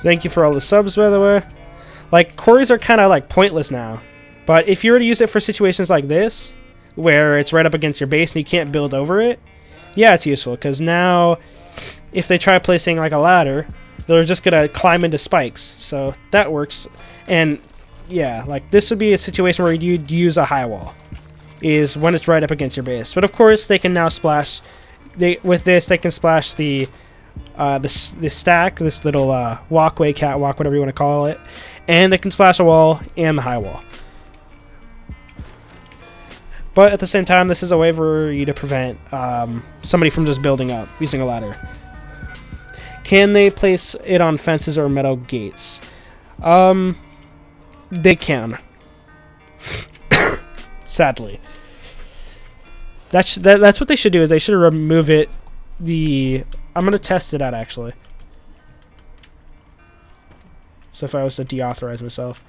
Thank you for all the subs, by the way. Like, quarries are kind of, like, pointless now. But if you were to use it for situations like this, where it's right up against your base and you can't build over it, yeah, it's useful. Because now, if they try placing, like, a ladder, they're just going to climb into spikes. So, that works. And, yeah, like, this would be a situation where you'd use a high wall. Is when it's right up against your base. But, of course, they can now splash... with this, they can splash the stack, this little walkway, catwalk, whatever you want to call it, and they can splash a wall and the high wall. But at the same time, this is a way for you to prevent somebody from just building up using a ladder. Can they place it on fences or metal gates? They can. Sadly. That's what they should do, is they should remove it. I'm going to test it out, actually. So if I was to deauthorize myself.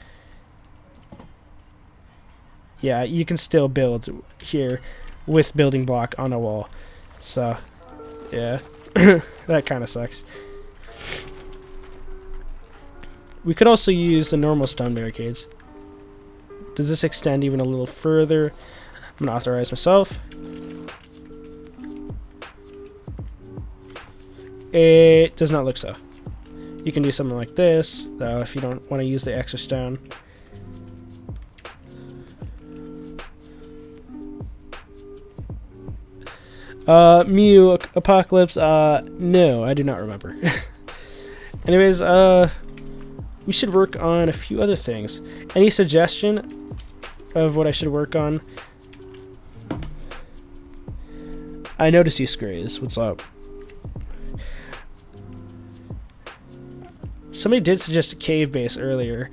Yeah, you can still build here with building block on a wall. So, yeah. That kind of sucks. We could also use the normal stone barricades. Does this extend even a little further? I'm going to authorize myself. It does not look so. You can do something like this, though, if you don't want to use the extra stone. Mew Apocalypse, no, I do not remember. Anyways, we should work on a few other things. Any suggestion of what I should work on? I noticed you, Scrays. What's up? Somebody did suggest a cave base earlier.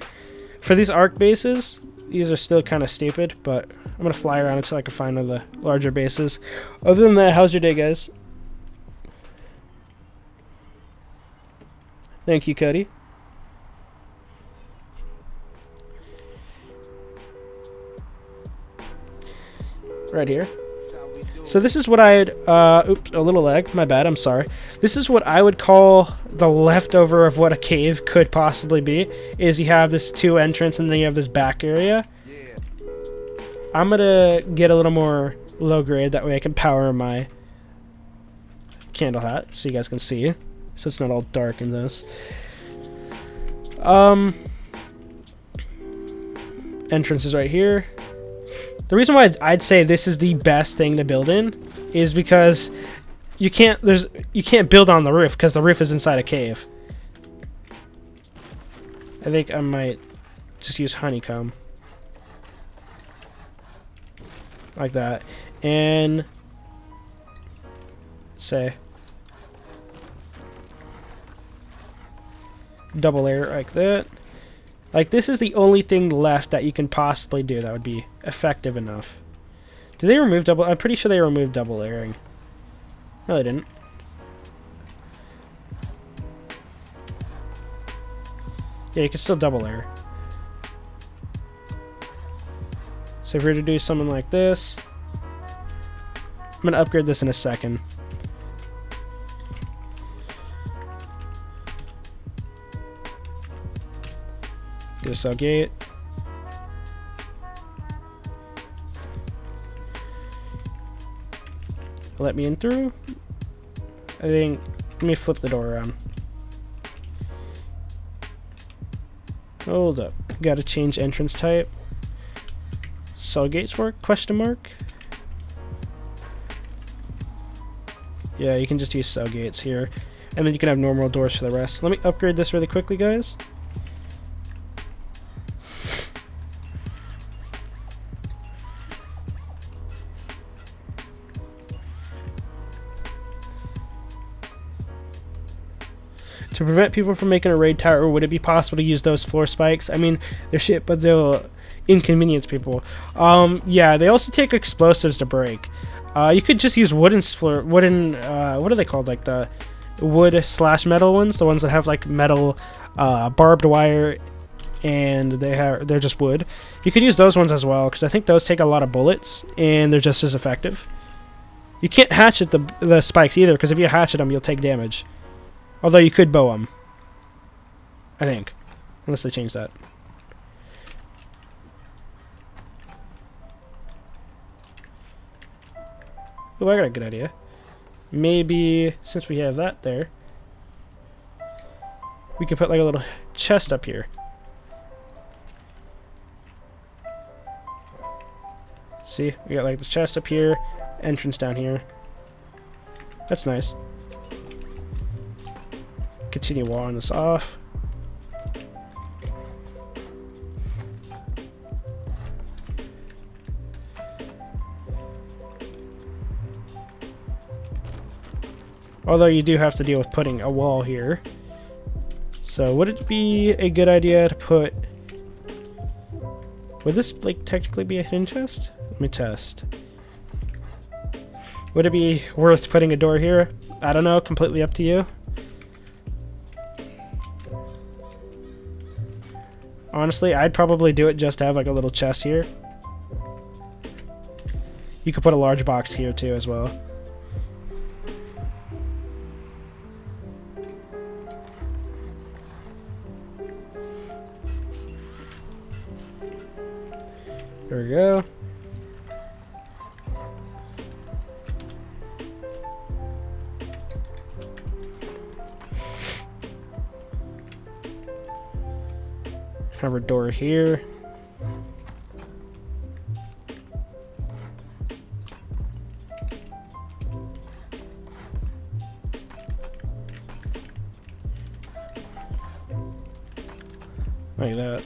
For these arc bases, these are still kind of stupid, but I'm going to fly around until I can find one of the larger bases. Other than that, how's your day, guys? Thank you, Cody. Right here. So this is what I'd, oops, a little lag, my bad, I'm sorry. This is what I would call the leftover of what a cave could possibly be, is you have this two entrance and then you have this back area. I'm gonna get a little more low grade, that way I can power my candle hat, so you guys can see, so it's not all dark in this. Entrance is right here. The reason why I'd say this is the best thing to build in is because you can't build on the roof because the roof is inside a cave. I think I might just use honeycomb. Like that. And say double layer like that. Like, this is the only thing left that you can possibly do that would be effective enough. Did they remove double? I'm pretty sure they removed double layering. No, they didn't. Yeah, you can still double layer. So if we were to do something like this, I'm going to upgrade this in a second. Do a cell gate. Let me in through. I think, let me flip the door around. Hold up. Gotta change entrance type. Cell gates work? Question mark? Yeah, you can just use cell gates here. And then you can have normal doors for the rest. Let me upgrade this really quickly, guys. To prevent people from making a raid tower, would it be possible to use those floor spikes? I mean, they're shit, but they'll inconvenience people. Yeah, they also take explosives to break. You could just use wooden, what are they called? Like the wood/metal ones, the ones that have like metal, barbed wire, and they're just wood. You could use those ones as well, because I think those take a lot of bullets, and they're just as effective. You can't hatchet the spikes either, because if you hatchet them, you'll take damage. Although you could bow them, I think, unless they change that. Oh, I got a good idea. Maybe, since we have that there, we could put like a little chest up here. See, we got like the chest up here, entrance down here. That's nice. Continue walling this off. Although you do have to deal with putting a wall here. So would it be a good idea to put... Would this like technically be a hidden chest? Let me test. Would it be worth putting a door here? I don't know, completely up to you. Honestly, I'd probably do it just to have like a little chest here. You could put a large box here too as well. There we go. Have a door here. Like that.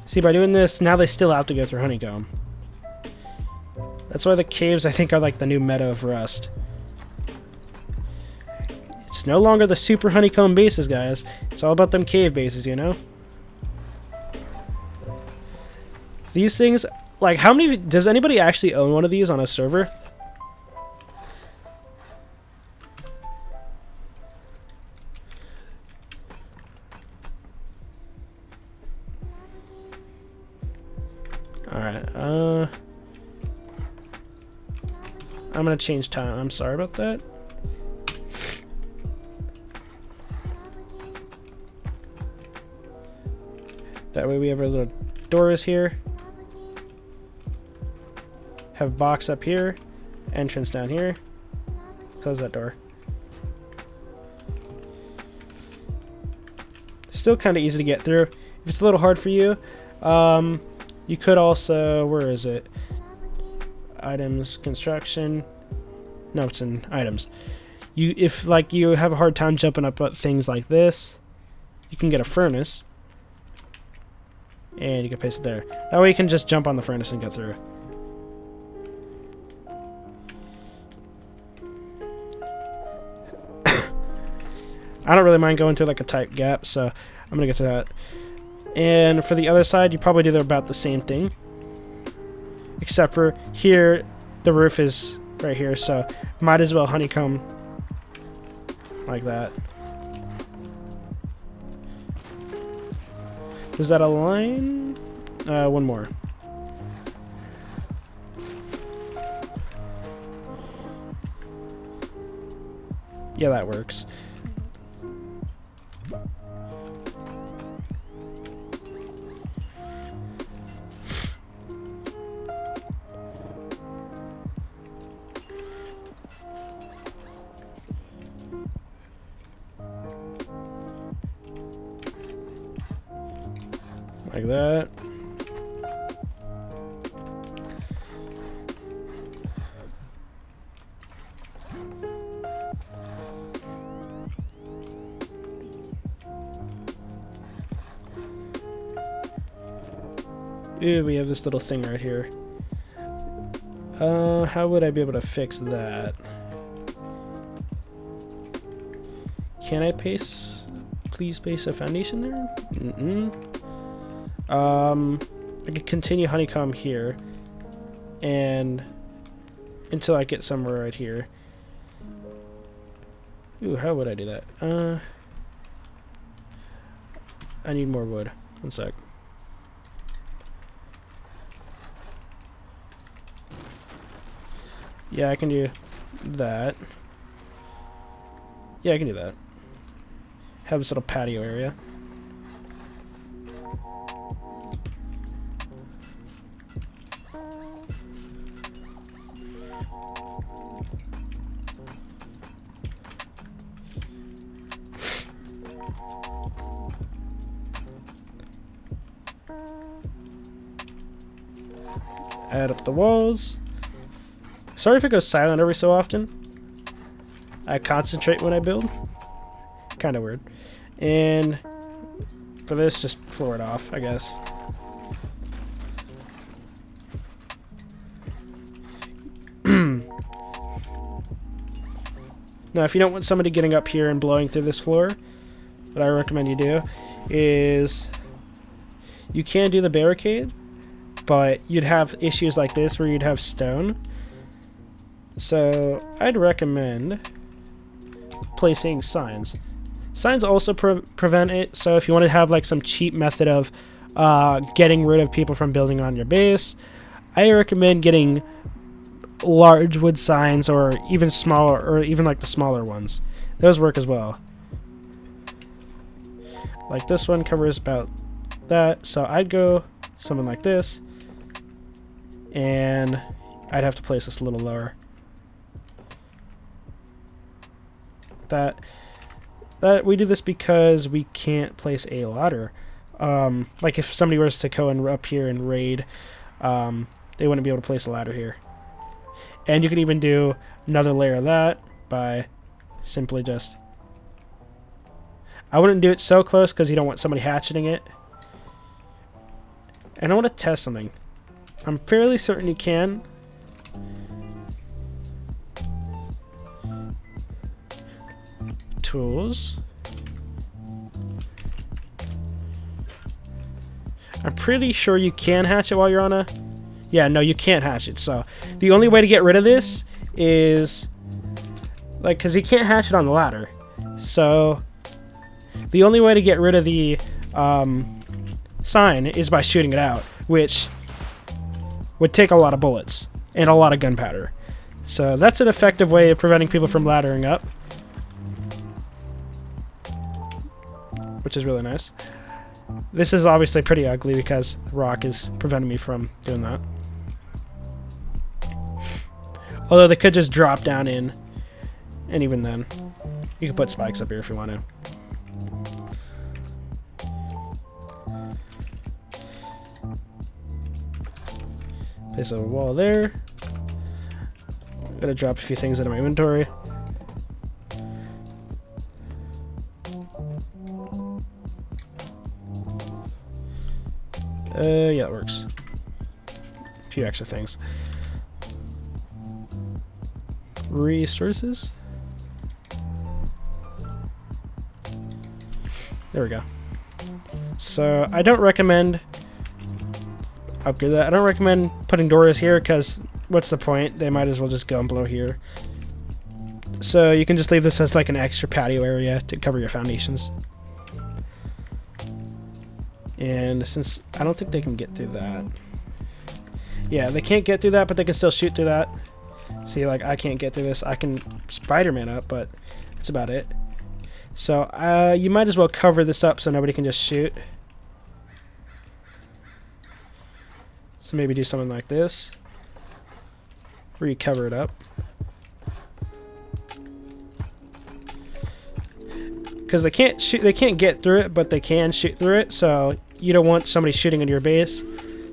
See, by doing this, now they still have to go through honeycomb. That's why the caves, I think, are like the new meta of Rust. It's no longer the super honeycomb bases, guys. It's all about them cave bases, you know? These things, like, how many... Does anybody actually own one of these on a server? Alright, I'm gonna change time. I'm sorry about that. That way we have our little doors here. Have box up here. Entrance down here. Close that door. Still kind of easy to get through. If it's a little hard for you, you could also... Where is it? Items, construction. No, it's in items. If like you have a hard time jumping up things like this, you can get a furnace. And you can place it there. That way you can just jump on the furnace and get through. I don't really mind going through like a tight gap, so I'm gonna get to that. And for the other side, you probably do about the same thing. Except for here, the roof is right here, so might as well honeycomb like that. Is that a line? One more. Yeah, that works. Like that. Ooh, we have this little thing right here. How would I be able to fix that? Can I please place a foundation there? I could continue honeycomb here, and until I get somewhere right here. Ooh, how would I do that? I need more wood. One sec. Yeah, I can do that. Yeah, I can do that. Have this little patio area. Add up the walls. Sorry if it goes silent every so often. I concentrate when I build. Kind of weird. And for this, just floor it off, I guess. Now, if you don't want somebody getting up here and blowing through this floor, what I recommend you do is you can do the barricade, but you'd have issues like this where you'd have stone. So I'd recommend placing signs. Signs also prevent it, so if you want to have like some cheap method of getting rid of people from building on your base, I recommend getting large wood signs, or even smaller, or even like the smaller ones. Those work as well. Like this one covers about that, so I'd go something like this, and I'd have to place this a little lower. That we do this because we can't place a ladder. Like if somebody was to go and up here and raid, they wouldn't be able to place a ladder here. And you can even do another layer of that by simply just... I wouldn't do it so close because you don't want somebody hatcheting it. And I want to test something. I'm fairly certain you can. Tools. I'm pretty sure you can hatch it while you're on a... Yeah, no, you can't hatch it. So the only way to get rid of this is... like, because you can't hatch it on the ladder. So the only way to get rid of the sign is by shooting it out, which would take a lot of bullets and a lot of gunpowder. So that's an effective way of preventing people from laddering up, which is really nice. This is obviously pretty ugly because the rock is preventing me from doing that. Although they could just drop down in, and even then, you can put spikes up here if you want to. Place a wall there. I'm gonna drop a few things into my inventory. Yeah, it works. A few extra things. Resources. There we go. So I don't recommend upgrade that. I don't recommend putting doors here because what's the point? They might as well just go and blow here. So you can just leave this as like an extra patio area to cover your foundations. And since I don't think they can get through that. Yeah, they can't get through that, but they can still shoot through that. See, like, I can't get through this. I can Spider-Man up, but that's about it. So, you might as well cover this up so nobody can just shoot. So maybe do something like this, where you cover it up. Because they can't shoot, they can't get through it, but they can shoot through it. So you don't want somebody shooting into your base.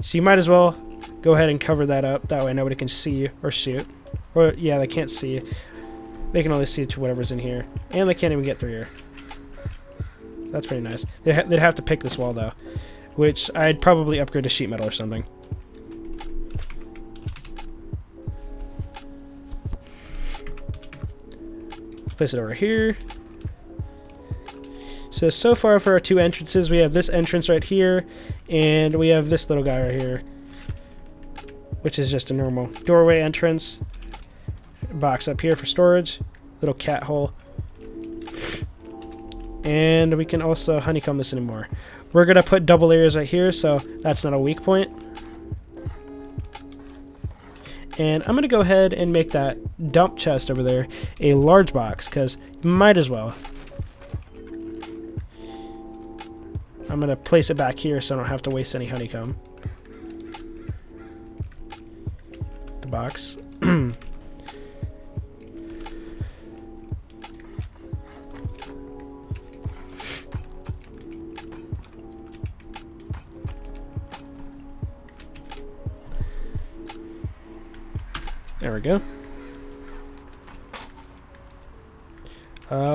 So you might as well go ahead and cover that up. That way nobody can see you or shoot. Or yeah, they can't see you. They can only see to whatever's in here, and they can't even get through here. That's pretty nice. They'd have to pick this wall though, which I'd probably upgrade to sheet metal or something. Place it over here. So far for our 2 entrances, we have this entrance right here, and we have this little guy right here, which is just a normal doorway entrance. Box up here for storage, little cat hole. And we can also honeycomb this anymore. We're going to put double layers right here, so that's not a weak point. And I'm going to go ahead and make that dump chest over there a large box, because might as well. I'm going to place it back here so I don't have to waste any honeycomb. The box. There we go.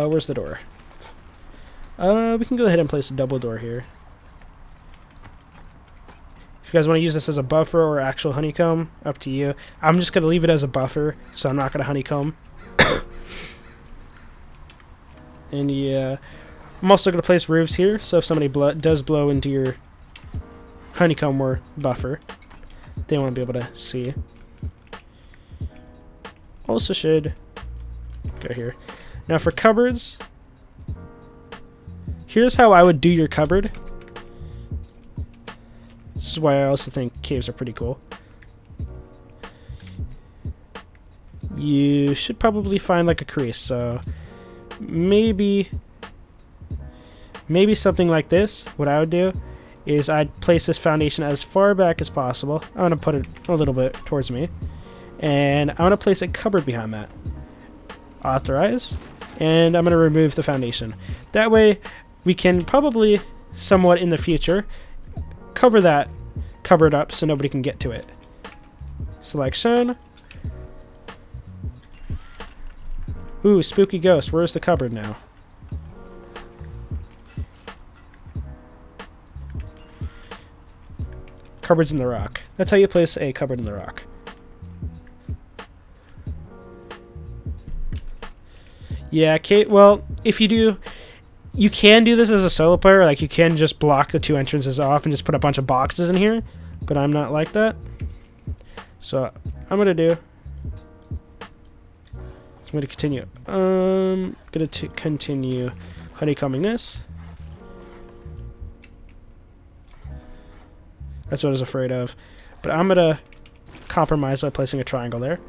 Where's the door? We can go ahead and place a double door here. If you guys want to use this as a buffer or actual honeycomb, up to you. I'm just going to leave it as a buffer, so I'm not going to honeycomb. And yeah, I'm also going to place roofs here, so if somebody does blow into your honeycomb or buffer, they won't be able to see. Also should go here. Now for cupboards, here's how I would do your cupboard. This is why I also think caves are pretty cool. You should probably find like a crease, so maybe something like this. What I would do is I'd place this foundation as far back as possible. I'm going to put it a little bit towards me. And I'm going to place a cupboard behind that. Authorize. And I'm going to remove the foundation. That way, we can probably, somewhat in the future, cover that cupboard up so nobody can get to it. Selection. Ooh, spooky ghost. Where's the cupboard now? Cupboard's in the rock. That's how you place a cupboard in the rock. Yeah, well, if you do, you can do this as a solo player. Like, you can just block the 2 entrances off and just put a bunch of boxes in here. But I'm not like that. So, I'm going to do... I'm going to continue. Going to continue honeycombing this. That's what I was afraid of. But I'm going to compromise by placing a triangle there.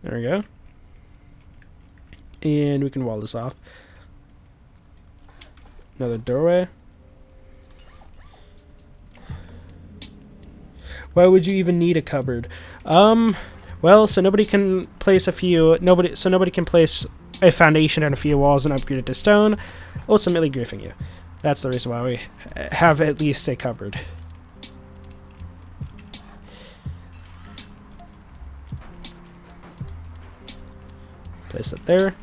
There we go. And we can wall this off. Another doorway. Why would you even need a cupboard? Well, so nobody can place nobody can place a foundation and a few walls and upgrade it to stone, ultimately griefing you. That's the reason why we have at least a cupboard. Place it there.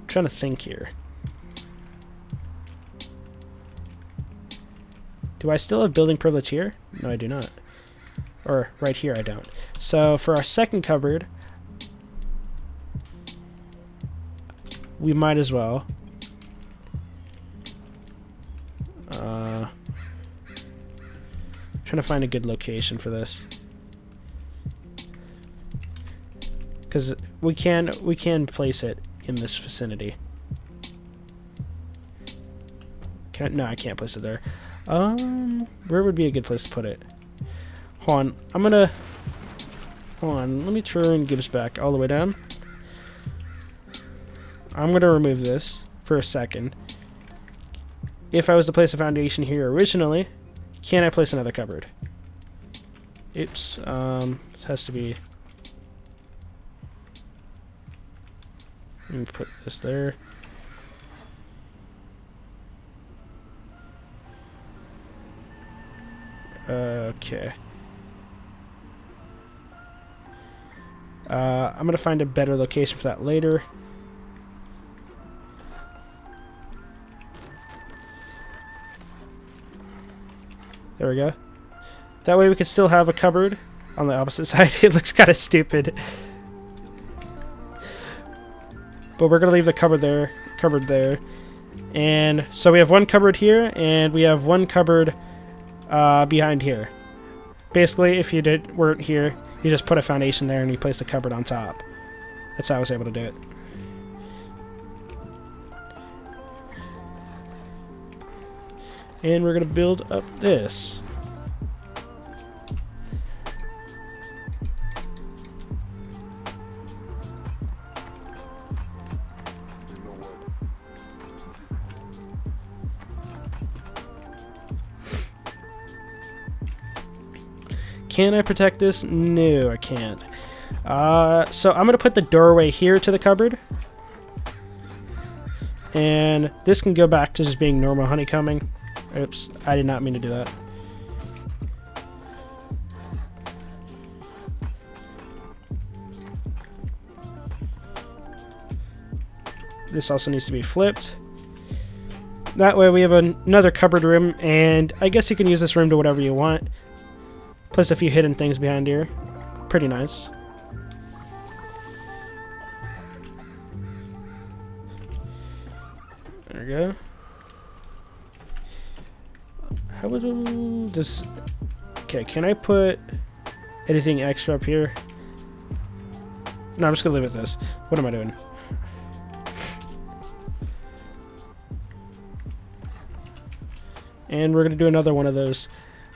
Trying to think here. Do I still have building privilege here? No, I do not. Or right here, I don't. So for our second cupboard, we might as well. Trying to find a good location for this, because we can place it in this vicinity. No, I can't place it there. Where would be a good place to put it? Hold on, let me turn Gibbs back all the way down. I'm gonna remove this for a second. If I was to place a foundation here originally, can I place another cupboard? Oops, it has to be... Let me put this there. Okay. I'm going to find a better location for that later. There we go. That way we can still have a cupboard on the opposite side. It looks kind of stupid. But we're going to leave the cupboard there. And so we have one cupboard here, and we have one cupboard behind here. Basically, if you weren't here, you just put a foundation there and you place the cupboard on top. That's how I was able to do it. And we're going to build up this. Can I protect this? No, I can't. So I'm going to put the doorway here to the cupboard. And this can go back to just being normal honeycombing. Oops, I did not mean to do that. This also needs to be flipped. That way we have another cupboard room, and I guess you can use this room to whatever you want. Plus a few hidden things behind here. Pretty nice. There we go. How would this... Okay, can I put anything extra up here? No, I'm just gonna leave it this. What am I doing? And we're gonna do another one of those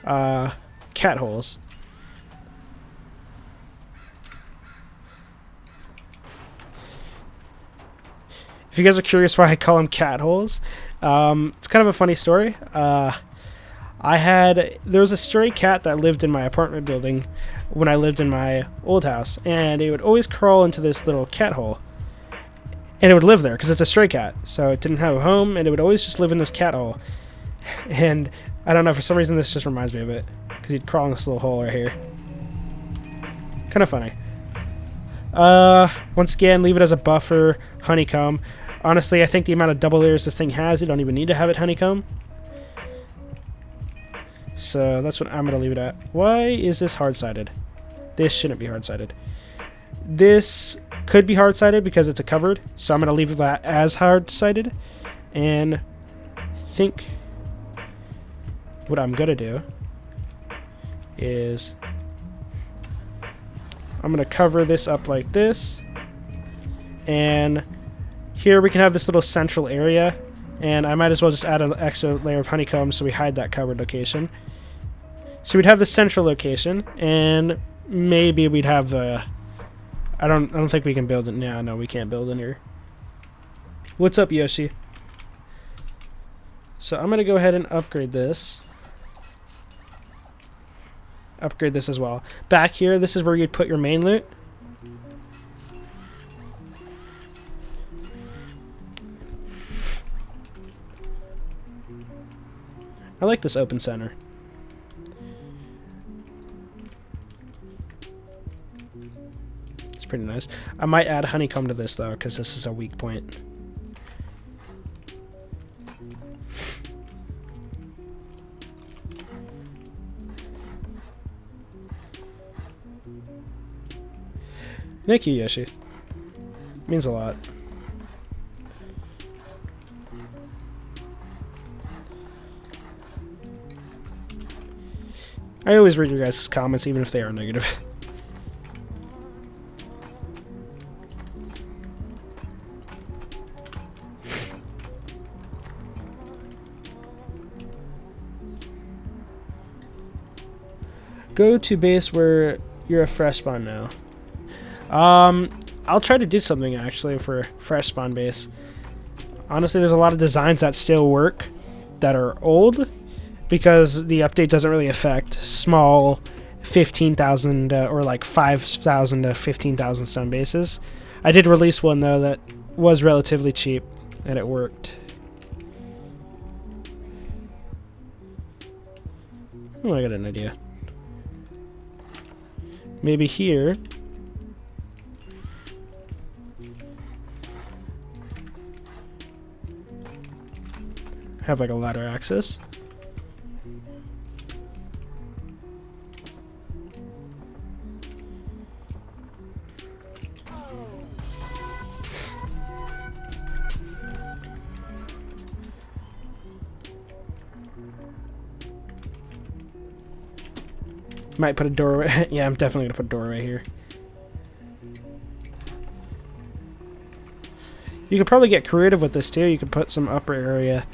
cat holes. If you guys are curious why I call them cat holes, it's kind of a funny story. There was a stray cat that lived in my apartment building when I lived in my old house, and it would always crawl into this little cat hole. And it would live there because it's a stray cat, so it didn't have a home, and it would always just live in this cat hole. And I don't know, for some reason this just reminds me of it, because he'd crawl in this little hole right here. Kind of funny. Once again, leave it as a buffer, honeycomb. Honestly, I think the amount of double layers this thing has, you don't even need to have it honeycomb. So that's what I'm going to leave it at. Why is this hard-sided? This shouldn't be hard-sided. This could be hard-sided because it's a cupboard, so I'm going to leave that as hard-sided. And I think what I'm going to do is I'm going to cover this up like this. And here we can have this little central area. And I might as well just add an extra layer of honeycomb so we hide that cupboard location. So we'd have the central location, and maybe we'd have the... I don't think we can build it. No, we can't build in here. What's up, Yoshi? So I'm going to go ahead and upgrade this. Upgrade this as well. Back here, this is where you'd put your main loot. I like this open center. It's pretty nice. I might add honeycomb to this though, because this is a weak point. Thank you, Yoshi. Means a lot. I always read your guys' comments, even if they are negative. Go to base where you're a fresh spawn now. I'll try to do something actually for fresh spawn base. Honestly, there's a lot of designs that still work that are old, because the update doesn't really affect small 15,000 or like 5,000 to 15,000 stone bases. I did release one though that was relatively cheap and it worked. Oh, I got an idea. Maybe here Have like a ladder access. Might put a doorway. Yeah, I'm definitely gonna put a doorway here. You could probably get creative with this too. You could put some upper area.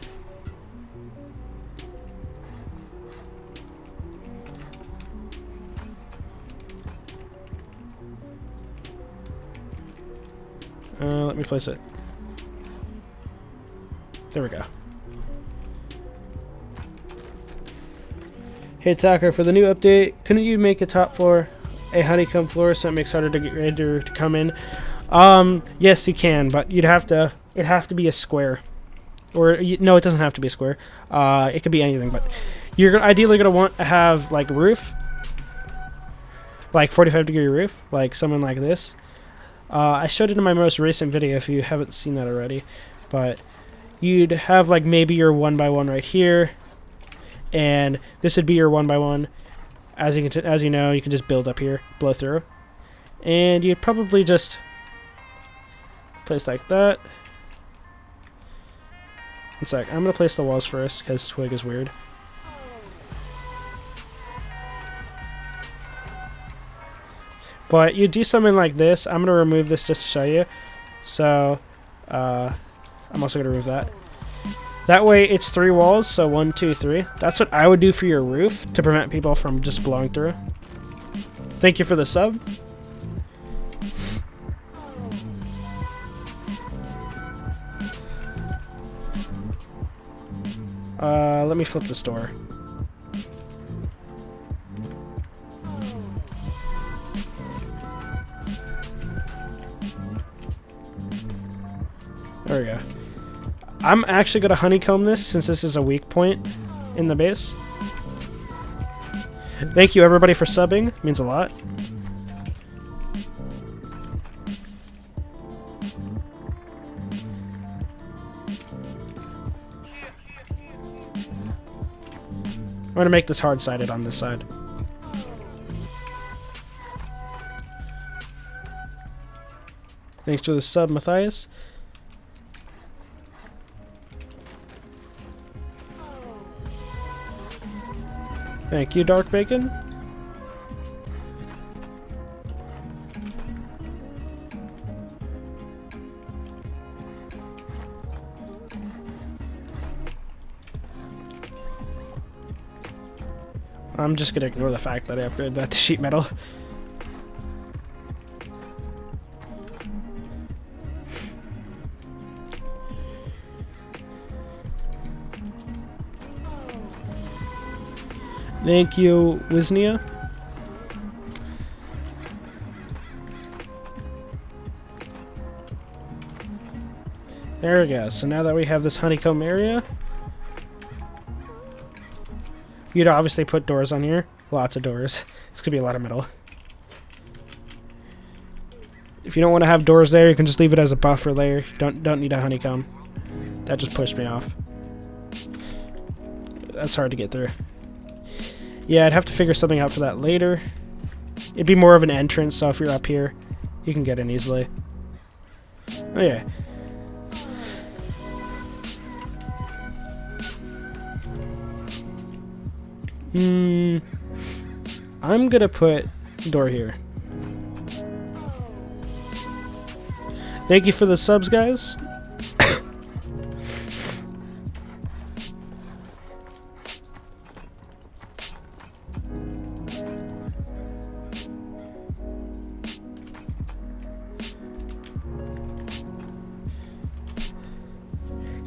Let me place it. There we go. Hey Tucker, for the new update, couldn't you make a top floor a honeycomb floor so it makes it harder to get render to come in? Yes, you can, but it'd have to be a square. Or no, it doesn't have to be a square. It could be anything, but you're ideally gonna want to have like roof, like 45-degree roof, like something like this. I showed it in my most recent video if you haven't seen that already, but you'd have like maybe your 1x1 right here, and this would be your 1x1. As you know, you can just build up here, blow through, and you'd probably just place like that. One sec, I'm gonna place the walls first because twig is weird. But you do something like this. I'm going to remove this just to show you. So, I'm also going to remove that. That way it's 3 walls, so 1, 2, 3. That's what I would do for your roof to prevent people from just blowing through. Thank you for the sub. Let me flip this door. There we go. I'm actually going to honeycomb this since this is a weak point in the base. Thank you everybody for subbing. It means a lot. I'm going to make this hard-sided on this side. Thanks for the sub, Matthias. Thank you, Dark Bacon. I'm just gonna ignore the fact that I upgraded that to sheet metal. Thank you, Wisnia. There we go. So now that we have this honeycomb area, you'd obviously put doors on here. Lots of doors. This could be a lot of metal. If you don't want to have doors there, you can just leave it as a buffer layer. Don't need a honeycomb. That just pushed me off. That's hard to get through. Yeah, I'd have to figure something out for that later. It'd be more of an entrance, so if you're up here, you can get in easily. Oh yeah. I'm gonna put door here. Thank you for the subs, guys.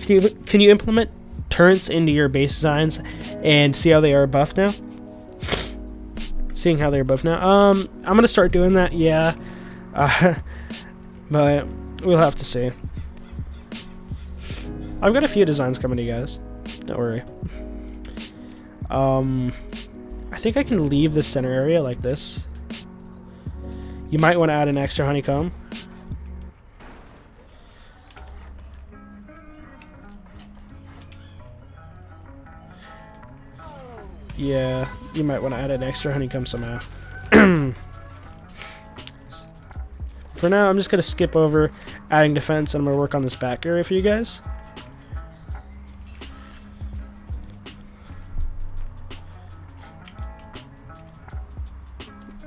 Can you implement turrets into your base designs and see how they are buffed now? Seeing how they're buffed now. I'm gonna start doing that, yeah. But we'll have to see. I've got a few designs coming to you guys. Don't worry. I think I can leave the center area like this. You might want to add an extra honeycomb. Yeah, you might want to add an extra honeycomb somehow. For now, I'm just going to skip over adding defense, and I'm going to work on this back area for you guys.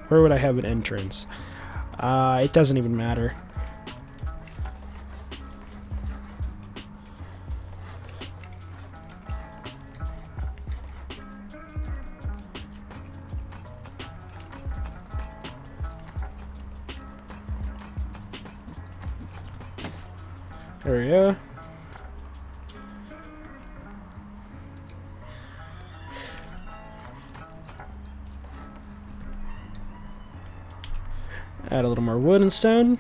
Where would I have an entrance? It doesn't even matter. There we go. Add a little more wood and stone.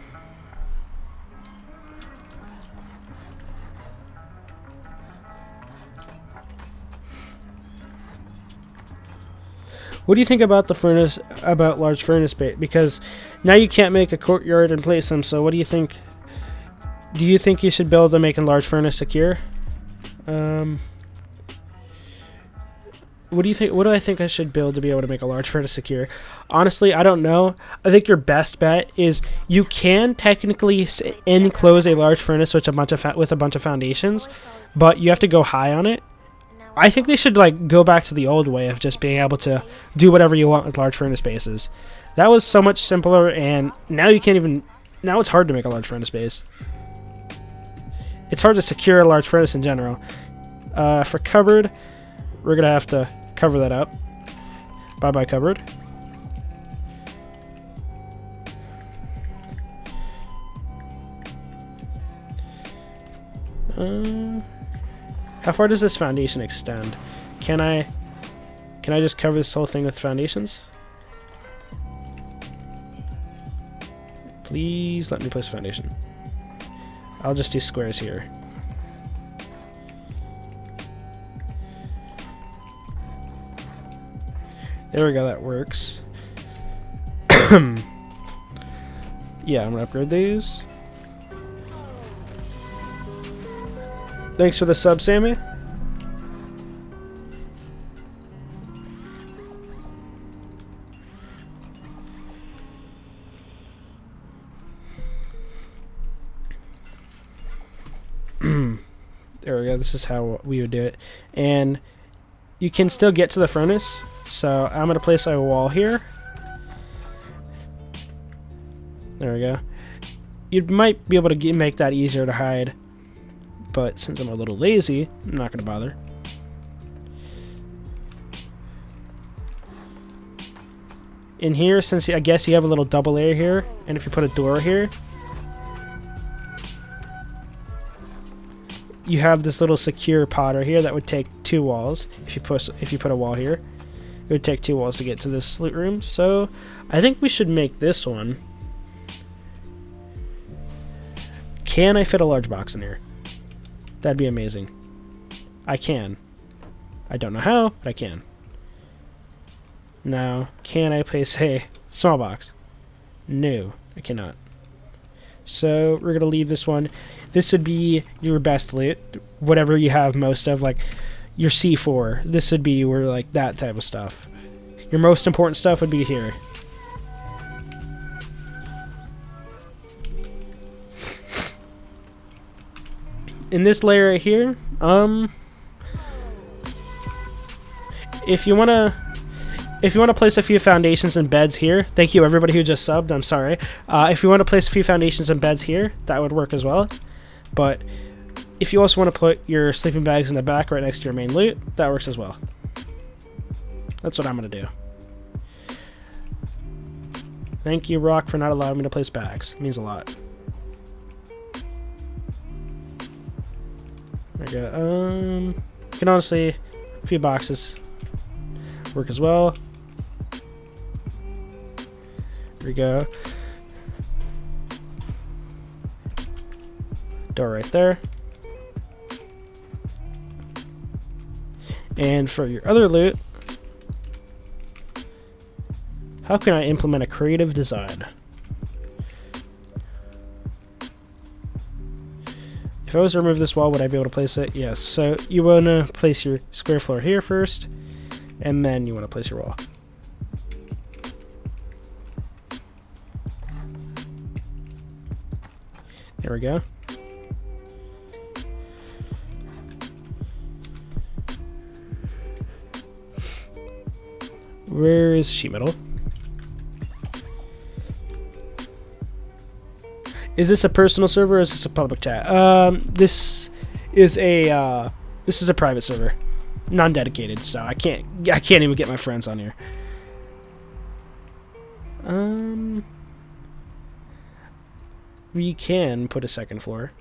What do you think about the furnace, about large furnace bait? Because now you can't make a courtyard and place them, so what do you think? Do you think you should build a make a large furnace secure? What do you think? What do I think I should build to be able to make a large furnace secure? Honestly, I don't know. I think your best bet is you can technically enclose a large furnace with a bunch of foundations, but you have to go high on it. I think they should like go back to the old way of just being able to do whatever you want with large furnace bases. That was so much simpler, and now you can't even. Now it's hard to make a large furnace base. It's hard to secure a large furnace in general. For cupboard, we're gonna have to cover that up. Bye bye cupboard. How far does this foundation extend? Can I just cover this whole thing with foundations? Please let me place a foundation. I'll just do squares here. There we go, that works. Yeah, I'm gonna upgrade these. Thanks for the sub, Sammy. There we go, this is how we would do it. And you can still get to the furnace, so I'm going to place a wall here. There we go. You might be able to make that easier to hide, but since I'm a little lazy, I'm not going to bother. In here, since I guess you have a little double layer here, and if you put a door here, you have this little secure pod right here that would take 2 walls. If you put a wall here, it would take 2 walls to get to this loot room. So I think we should make this one. Can I fit a large box in here? That'd be amazing. I can. I don't know how, but I can. Now, can I place a small box? No, I cannot. So we're going to leave this one. This would be your best loot, whatever you have most of, like your C4. This would be where like that type of stuff. Your most important stuff would be here. In this layer right here, if you want to place a few foundations and beds here, thank you everybody who just subbed, I'm sorry. If you want to place a few foundations and beds here, that would work as well. But if you also want to put your sleeping bags in the back right next to your main loot, that works as well. That's what I'm going to do. Thank you, Rock, for not allowing me to place bags. It means a lot. There we go. You can honestly, a few boxes work as well. There we go. Door right there. And for your other loot, how can I implement a creative design? If I was to remove this wall, would I be able to place it? Yes. So you want to place your square floor here first. and then you want to place your wall. There we go. Where is sheet metal? Is this a personal server or is this a public chat? This is a private server, non-dedicated, so I can't even get my friends on here. We can put a second floor.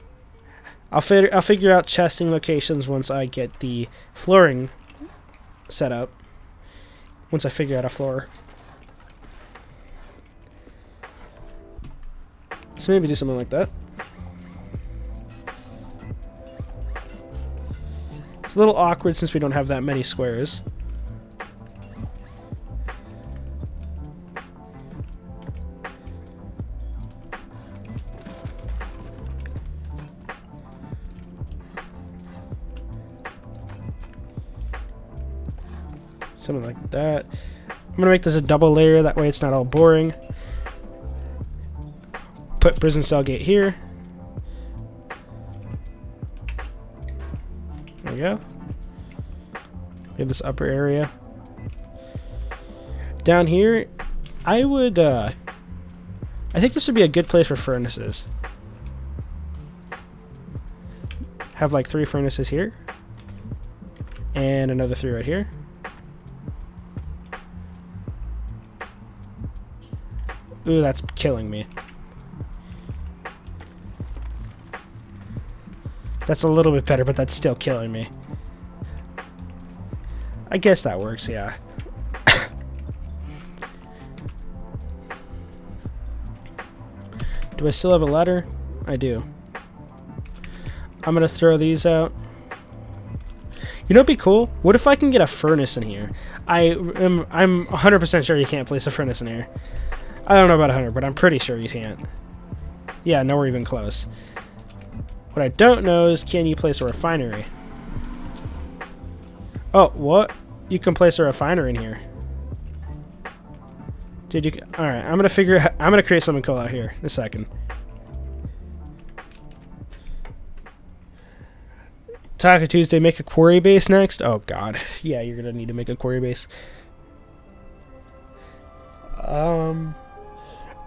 I'll figure out chesting locations once I get the flooring set up. Once I figure out a floor. So maybe do something like that. It's a little awkward since we don't have that many squares. Something like that. I'm gonna make this a double layer, that way it's not all boring. Put prison cell gate here. There we go. We have this upper area. Down here, I think this would be a good place for furnaces. Have like 3 furnaces here. And another 3 right here. Ooh, that's killing me. That's a little bit better, but that's still killing me. I guess that works, yeah. Do I still have a ladder? I do. I'm gonna throw these out. You know what'd be cool? What if I can get a furnace in here? I'm 100% sure you can't place a furnace in here. I don't know about 100, but I'm pretty sure you can't. Yeah, nowhere even close. What I don't know is, can you place a refinery? Oh, what? You can place a refinery in here. Did you? All right, I'm gonna create something cool out here in a second. Taco Tuesday, make a quarry base next. Oh God, yeah, you're gonna need to make a quarry base.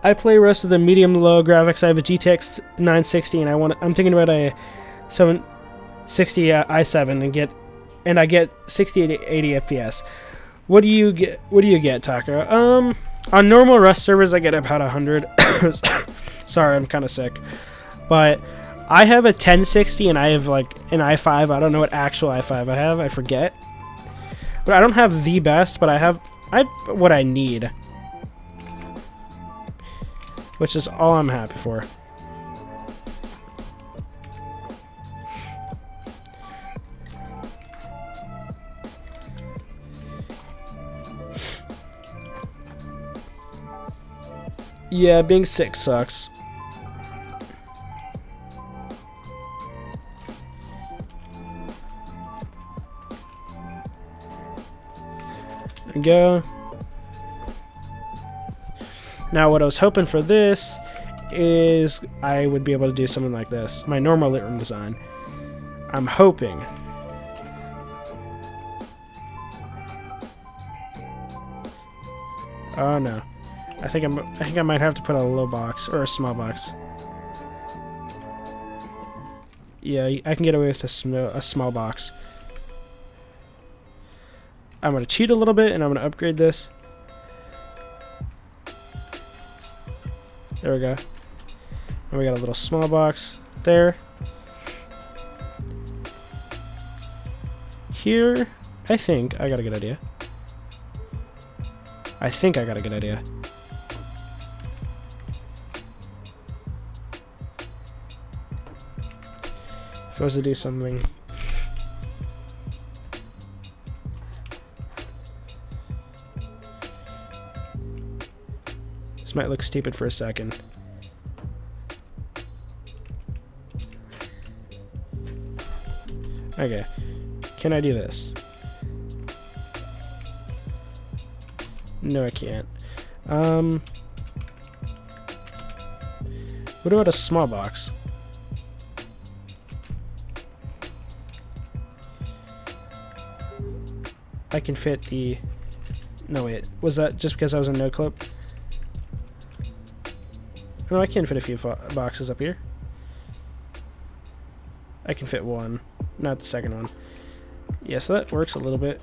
I play rest of the medium-low graphics. I have a GTX 960, and I'm thinking about a 760 i7 and I get 60 to 80 FPS. What do you get? What do you get, Taco? On normal Rust servers, I get about 100. Sorry, I'm kind of sick, but I have a 1060 and I have like an i5. I don't know what actual i5 I have. I forget, but I don't have the best, but I have what I need. Which is all I'm happy for. Yeah, being sick sucks. There we go. Now, what I was hoping for this is I would be able to do something like this. My normal lit room design. I'm hoping. Oh no. I think I might have to put a low box or a small box. Yeah, I can get away with a small box. I'm gonna cheat a little bit and I'm gonna upgrade this. There we go. And we got a little small box there. Here, I think I got a good idea. If I was to do something. This might look stupid for a second. Okay. Can I do this? No, I can't. What about a small box? I can fit the... No, wait. Was that just because I was in no clip? No, I can fit a few boxes up here. I can fit one, not the second one. Yeah, so that works a little bit.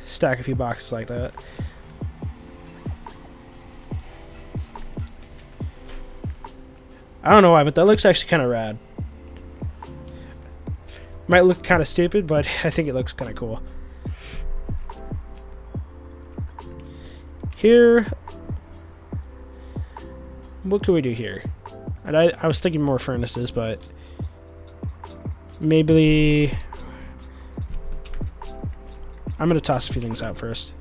Stack a few boxes like that. I don't know why, but that looks actually kind of rad. Might look kind of stupid, but I think it looks kind of cool. Here, what can we do here? And I was thinking more furnaces, but maybe I'm gonna toss a few things out first.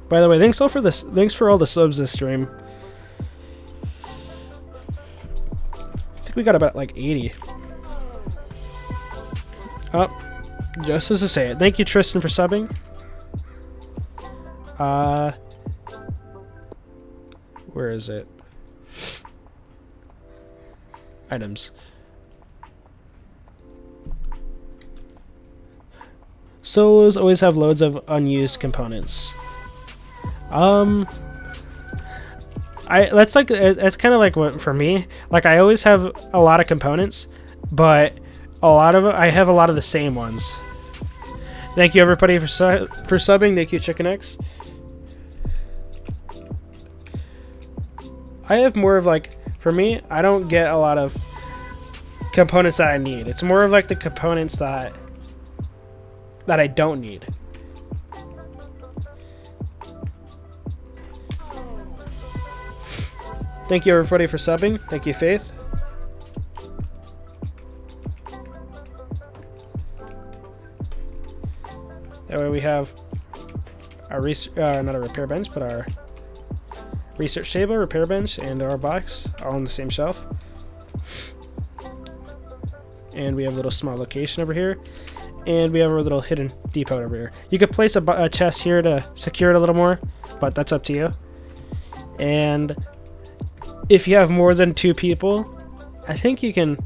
By the way, thanks for all the subs this stream. I think we got about like 80. Oh, just as I say it. Thank you, Tristan, for subbing. Where is it? Items. Solos always have loads of unused components. That's kind of like what for me. Like I always have a lot of components, but I have a lot of the same ones. Thank you everybody for subbing. Thank you, Chicken X. I have more of like, for me, I don't get a lot of components that I need. It's more of like the components that I don't need. Thank you everybody for subbing. Thank you, Faith. That way we have our not a repair bench, but our research table, repair bench, and our box all on the same shelf. And we have a little small location over here. And we have a little hidden depot over here. You could place a chest here to secure it a little more, but that's up to you. And if you have more than 2 people, I think you can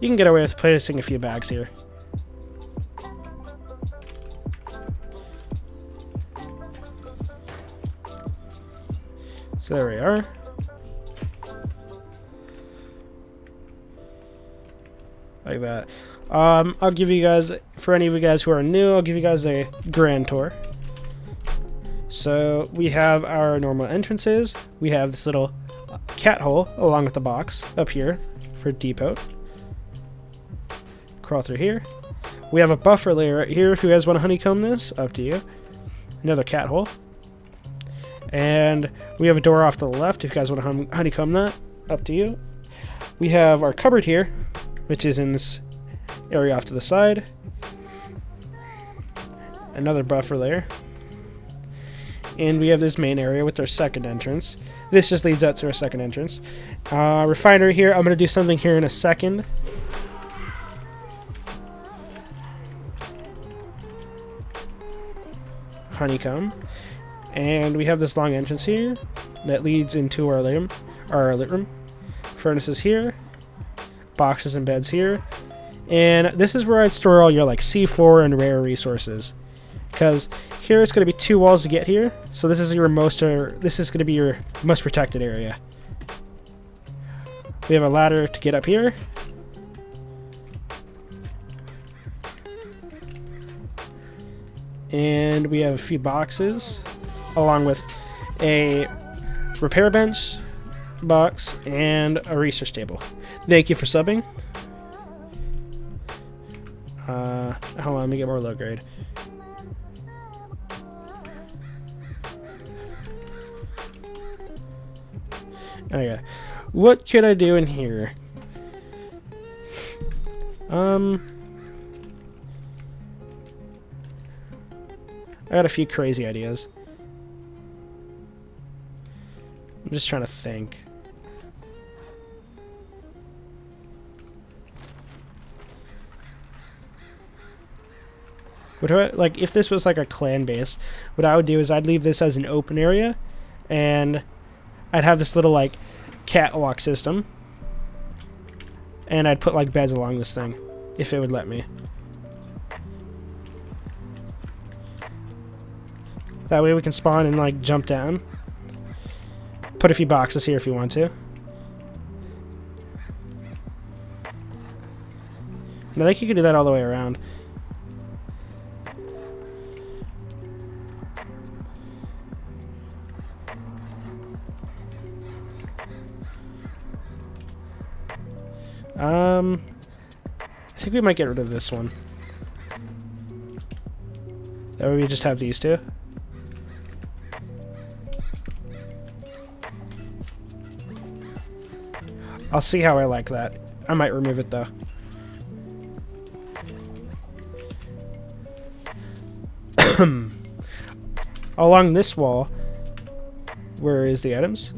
get away with placing a few bags here. So there we are. Like that. I'll give you guys, for any of you guys who are new, I'll give you guys a grand tour. So we have our normal entrances. We have this little cat hole along with the box up here for depot. Crawl through here. We have a buffer layer right here if you guys want to honeycomb this, up to you. Another cat hole. And we have a door off to the left if you guys want to honeycomb that, up to you. We have our cupboard here, which is in this area off to the side. Another buffer layer. And we have this main area with our second entrance. This just leads out to our second entrance. Refinery here. I'm going to do something here in a second. Honeycomb. And we have this long entrance here that leads into our lit room. Furnaces here. Boxes and beds here. And this is where I'd store all your like C4 and rare resources. Because here it's going to be 2 walls to get here, so this is going to be your most protected area. We have a ladder to get up here. And we have a few boxes, along with a repair bench box and a research table. Thank you for subbing. Hold on, let me get more low grade. Okay, what could I do in here? I got a few crazy ideas. I'm just trying to think. What do I, like, if this was like a clan base, what I would do is I'd leave this as an open area, and I'd have this little like catwalk system, and I'd put like beds along this thing, if it would let me. That way we can spawn and like jump down. Put a few boxes here if you want to. And I think you could do that all the way around. I think we might get rid of this one. That way we just have these two. I'll see how I like that. I might remove it though. Along this wall, where is the items?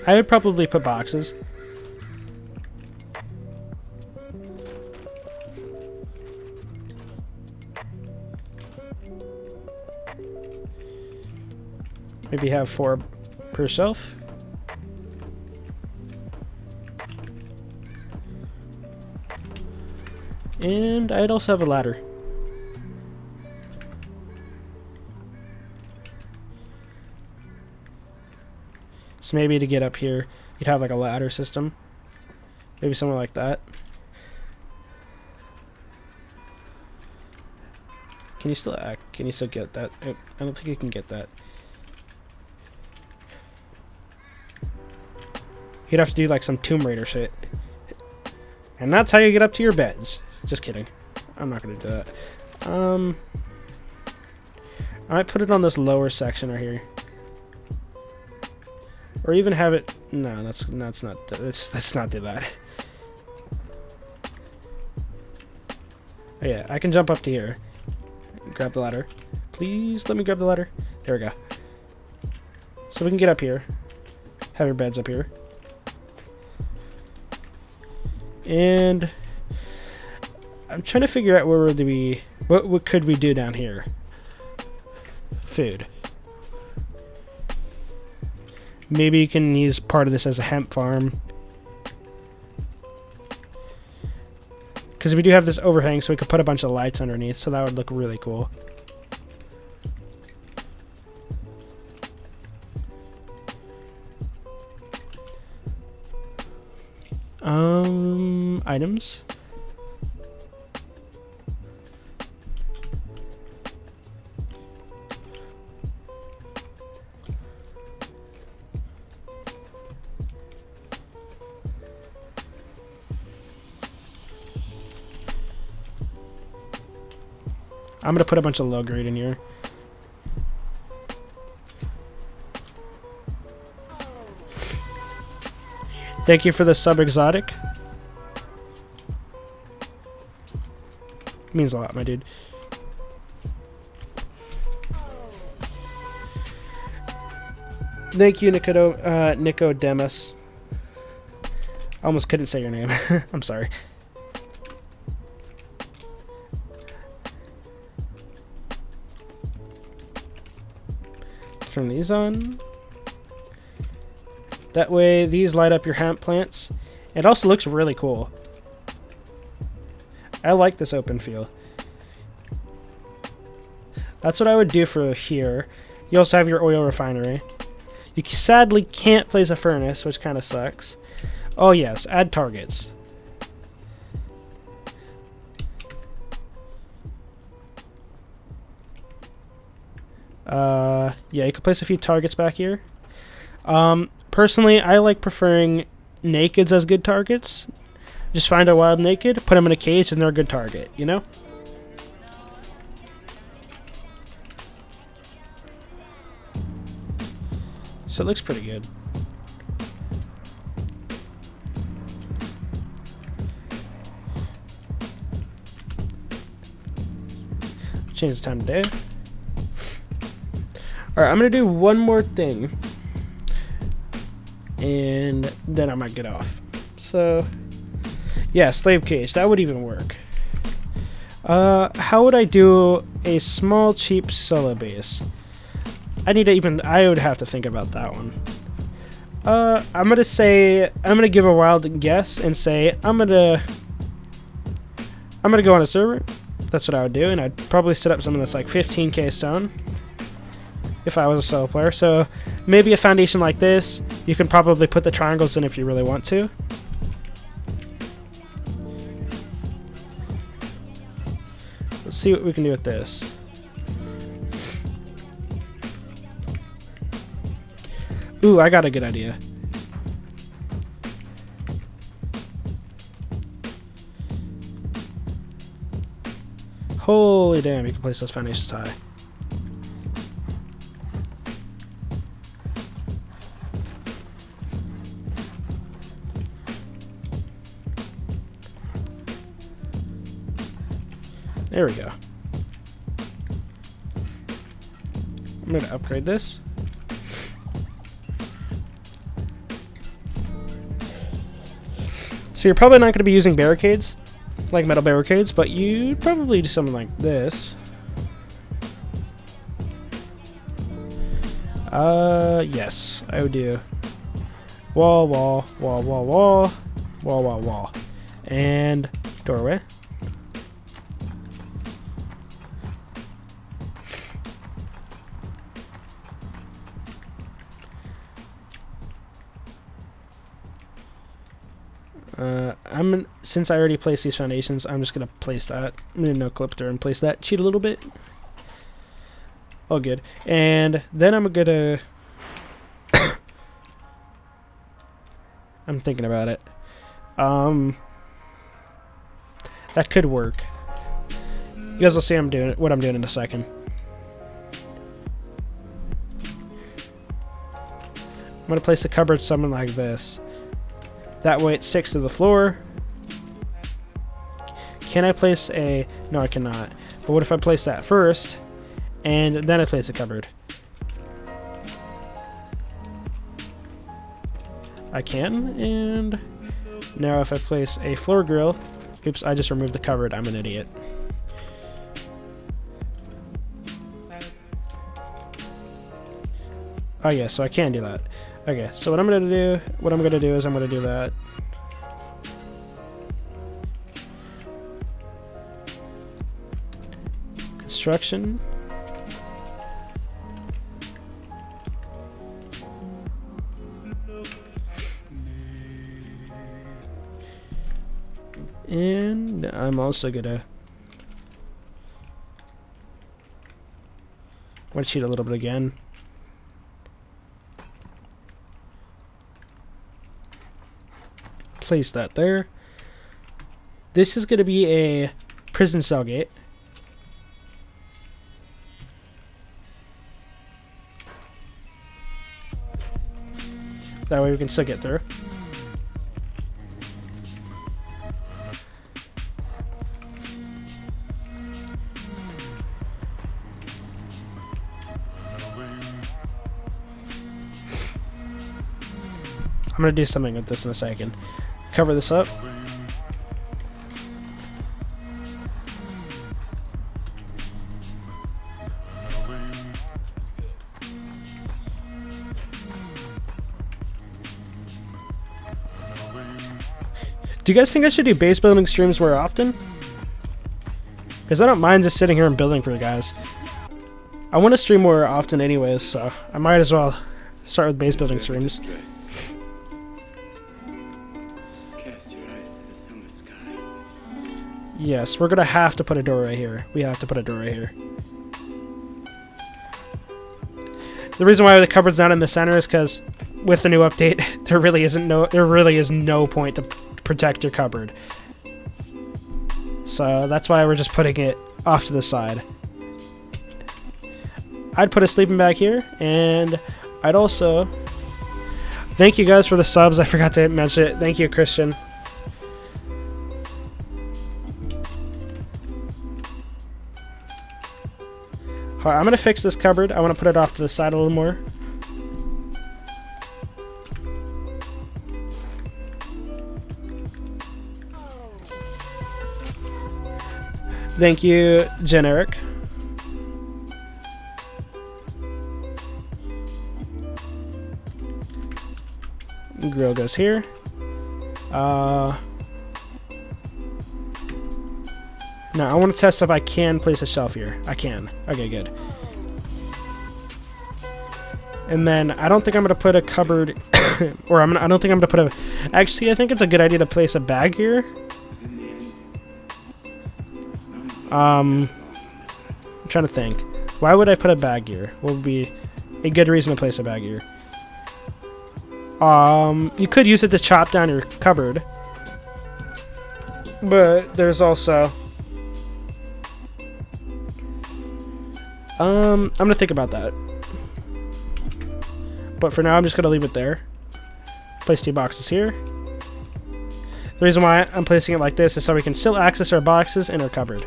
I would probably put boxes. Maybe have 4 per shelf. And I'd also have a ladder. So maybe to get up here, you'd have like a ladder system. Maybe somewhere like that. Can you still get that? I don't think you can get that. You'd have to do like some Tomb Raider shit. And that's how you get up to your beds. Just kidding. I'm not gonna do that. I might put it on this lower section right here. Or even have it. No, let's not do that. Oh, yeah, I can jump up to here. Grab the ladder. Please let me grab the ladder. There we go. So we can get up here. Have your beds up here. And I'm trying to figure out where do we. What could we do down here? Food. Maybe you can use part of this as a hemp farm. Because we do have this overhang, so we could put a bunch of lights underneath, so that would look really cool. Items. I'm gonna put a bunch of low grade in here. Thank you for the sub exotic. Means a lot, my dude. Thank you, Nicodemus. I almost couldn't say your name. I'm sorry. Turn these on. That way these light up your hemp plants. It also looks really cool. I like this open feel. That's what I would do for here. You also have your oil refinery. You sadly can't place a furnace, which kind of sucks. Oh yes, add targets. Yeah, you can place a few targets back here. Personally, I like preferring nakeds as good targets. Just find a wild naked, put them in a cage, and they're a good target, you know? So it looks pretty good. change the time of day. Alright, I'm gonna do one more thing. And then I might get off. So, yeah, slave cage. That would even work. How would I do a small, cheap solo base? I would have to think about that one. I'm gonna give a wild guess and say I'm gonna go on a server. That's what I would do, and I'd probably set up something that's like 15k stone if I was a solo player. So maybe a foundation like this. You can probably put the triangles in if you really want to. Let's see what we can do with this. Ooh, I got a good idea. Holy damn, you can place those foundations high. There we go. I'm going to upgrade this. So you're probably not going to be using barricades, like metal barricades, but you'd probably do something like this. Yes, I would do wall, wall, wall, wall, wall, wall, wall, wall, and doorway. Since I already placed these foundations, I'm just gonna place that. I'm gonna no clip there and place that. Cheat a little bit. All good. And then I'm gonna. I'm thinking about it. That could work. You guys will see what I'm doing in a second. I'm gonna place the cupboard something like this. That way it sticks to the floor. Can I place a... No, I cannot. But what if I place that first, and then I place a cupboard? I can, and now if I place a floor grill... Oops, I just removed the cupboard. I'm an idiot. Oh yeah, so I can do that. Okay, so what I'm gonna do is I'm gonna do that. Construction. And I'm also gonna cheat a little bit again. Place that there. This is going to be a prison cell gate. That way we can still get through. I'm going to do something with this in a second. Cover this up. Do you guys think I should do base building streams more often? Because I don't mind just sitting here and building for you guys. I want to stream more often anyways, so I might as well start with base building streams. Yes, we're gonna have to put a door right here. We have to put a door right here. The reason why the cupboard's not in the center is because with the new update, there really is no point to protect your cupboard. So that's why we're just putting it off to the side. I'd put a sleeping bag here, and I'd also thank you guys for the subs. I forgot to mention it. Thank you, Christian. Alright, I'm gonna fix this cupboard. I want to put it off to the side a little more. Thank you, Generic. Grill goes here. Now I want to test if I can place a shelf here. I can. Okay, good. And then I don't think I'm gonna put a cupboard, or I don't think I'm gonna put a. Actually, I think it's a good idea to place a bag here. I'm trying to think. Why would I put a bag here? What would be a good reason to place a bag here? You could use it to chop down your cupboard, but there's also. I'm gonna think about that. But for now, I'm just gonna leave it there. Place 2 boxes here. The reason why I'm placing it like this is so we can still access our boxes in our cupboard.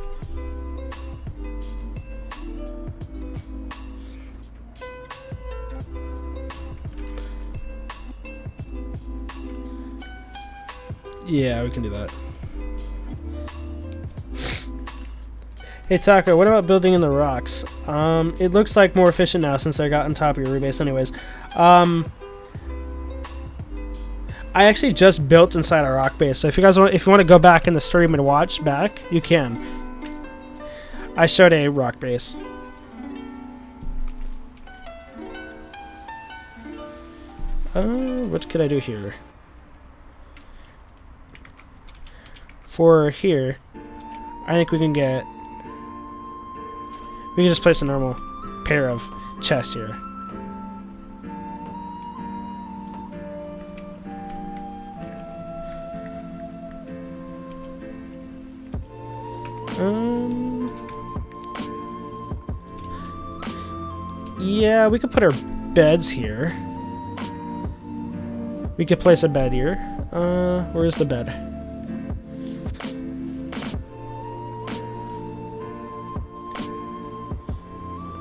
Yeah, we can do that. Hey Taco, what about building in the rocks? It looks like more efficient now since I got on top of your rebase anyways. I actually just built inside a rock base, so if you guys want, if you want to go back in the stream and watch back, you can. I showed a rock base. What could I do here? For here, I think we can get. We can just place a normal pair of chests here. Yeah, we could put our beds here. We could place a bed here. Where's the bed?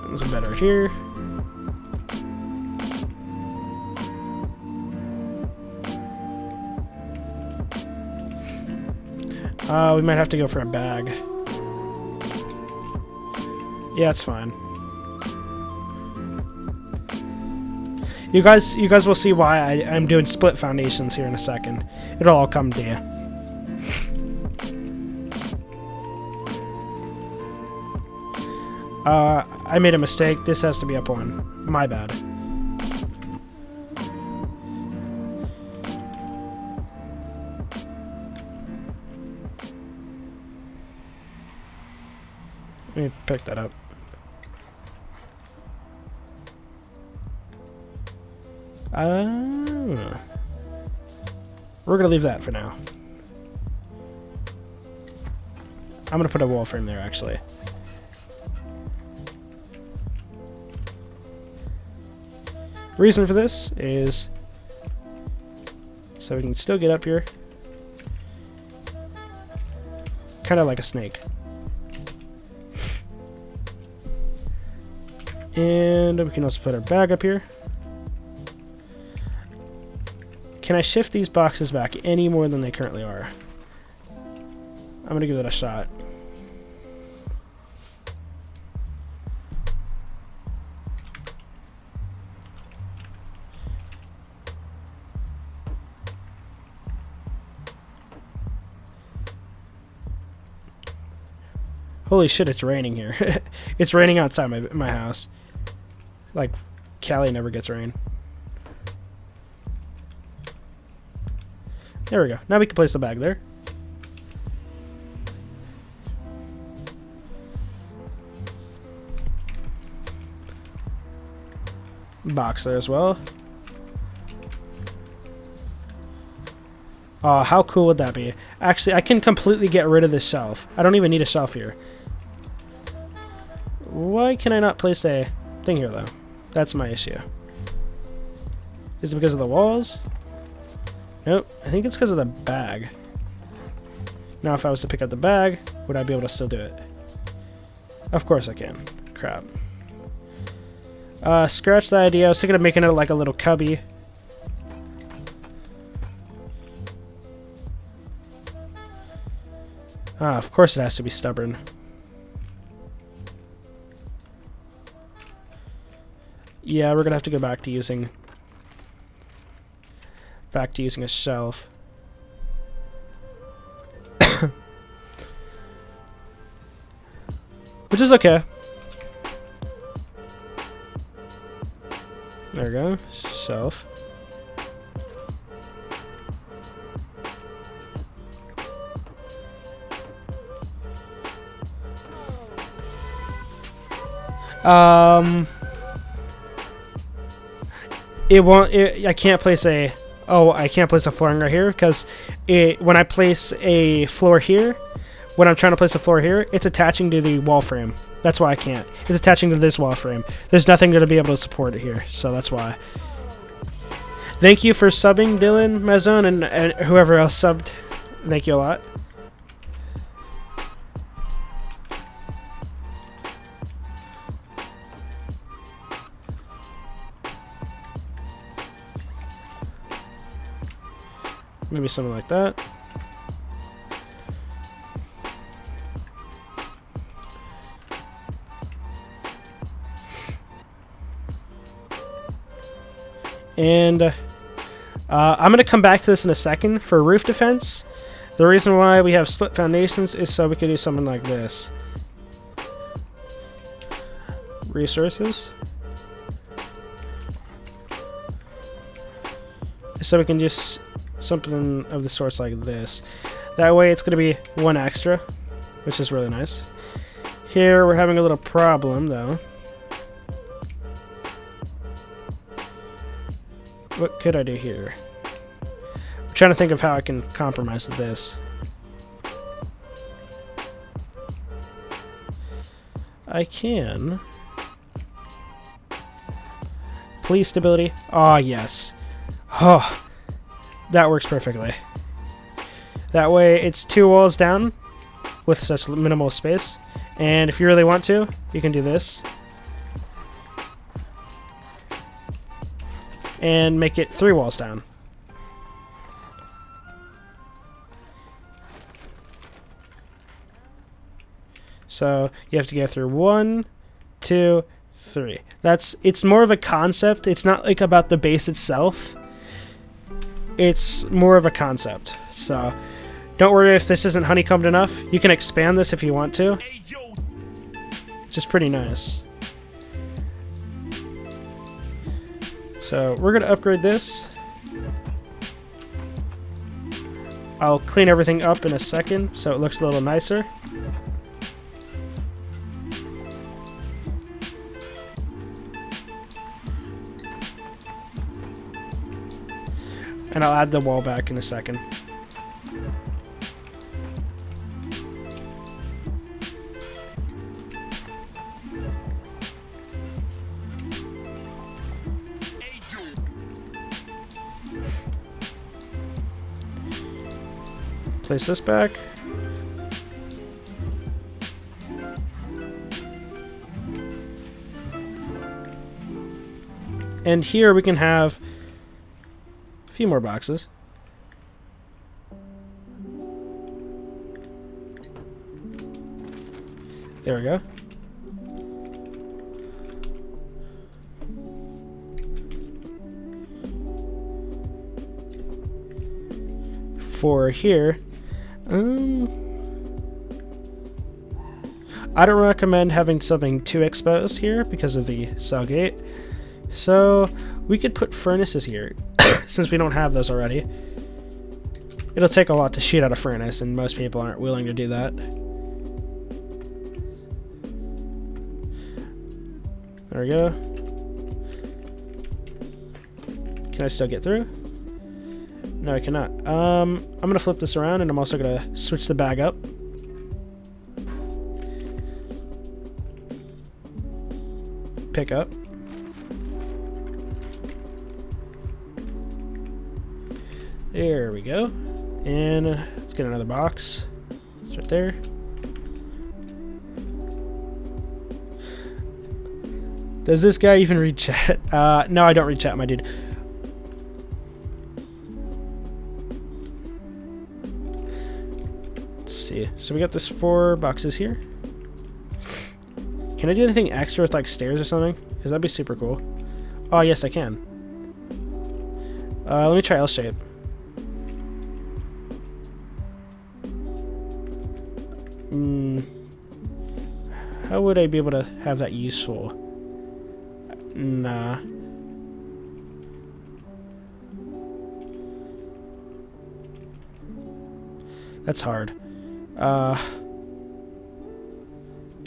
There's a bed right here. We might have to go for a bag. Yeah, it's fine. You guys will see why I'm doing split foundations here in a second. It'll all come to you. I made a mistake. This has to be up 1. My bad. Let me pick that up. We're gonna leave that for now. I'm gonna put a wall frame there, actually. Reason for this is so we can still get up here, kind of like a snake. And we can also put our bag up here. Can I shift these boxes back any more than they currently are? I'm gonna give that a shot. Holy shit, it's raining here. It's raining outside my house. Like, Cali never gets rain. There we go. Now we can place the bag there. Box there as well. Oh, how cool would that be? Actually, I can completely get rid of this shelf. I don't even need a shelf here. Why can I not place a thing here, though? That's my issue. Is it because of the walls? Nope, I think it's because of the bag. Now, if I was to pick up the bag, would I be able to still do it? Of course I can. Crap. Scratch the idea. I was thinking of making it like a little cubby. Of course it has to be stubborn. Yeah, we're gonna have to go back to using a shelf. Which is okay. There we go. Shelf. It won't. I can't place a. Oh, I can't place a flooring right here because when I place a floor here, when I'm trying to place a floor here, it's attaching to the wall frame. That's why I can't. It's attaching to this wall frame. There's nothing going to be able to support it here, so that's why. Thank you for subbing, Dylan, Mazone, and whoever else subbed. Thank you a lot. Maybe something like that. And I'm going to come back to this in a second for roof defense. The reason why we have split foundations is so we can do something like this. Resources. So we can just something of the sorts like this. That way it's going to be one extra, which is really nice. Here we're having a little problem though. What could I do here? I'm trying to think of how I can compromise this. I can. Please stability. Ah, yes. Oh. That works perfectly. That way it's 2 walls down with such minimal space. And if you really want to, you can do this. And make it 3 walls down. So you have to go through 1, 2, 3. It's more of a concept. It's not like about the base itself. It's more of a concept. So don't worry if this isn't honeycombed enough. You can expand this if you want to. It's just pretty nice. So we're going to upgrade this. I'll clean everything up in a second so it looks a little nicer. And I'll add the wall back in a second. Place this back. And here we can have a few more boxes. There we go. For here, I don't recommend having something too exposed here because of the cell gate. So we could put furnaces here since we don't have those already. It'll take a lot to shoot out a furnace and most people aren't willing to do that. There we go. Can I still get through? No, I cannot. I'm gonna flip this around and I'm also gonna switch the bag up. Pick up. There we go. And let's get another box. It's right there. Does this guy even read chat? No, I don't read chat, my dude. Let's see. So we got this 4 boxes here. Can I do anything extra with like stairs or something? Because that'd be super cool. Oh, yes, I can. Let me try L shape. How would I be able to have that useful? Nah. That's hard.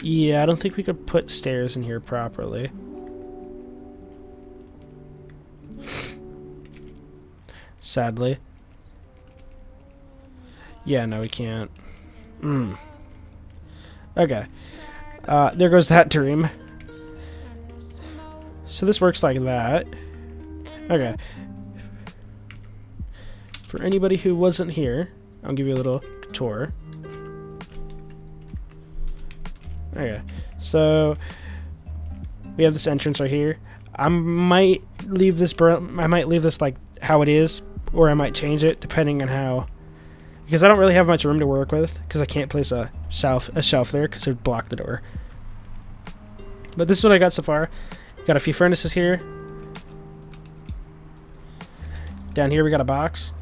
Yeah, I don't think we could put stairs in here properly. Sadly. Yeah, no, we can't. Okay. There goes that dream. So this works like that. Okay. For anybody who wasn't here, I'll give you a little tour. Okay. So we have this entrance right here. I might leave this like how it is, or I might change it depending on how, because I don't really have much room to work with because I can't place a shelf there because it would block the door. But this is what I got so far. Got a few furnaces here. Down here we got a box.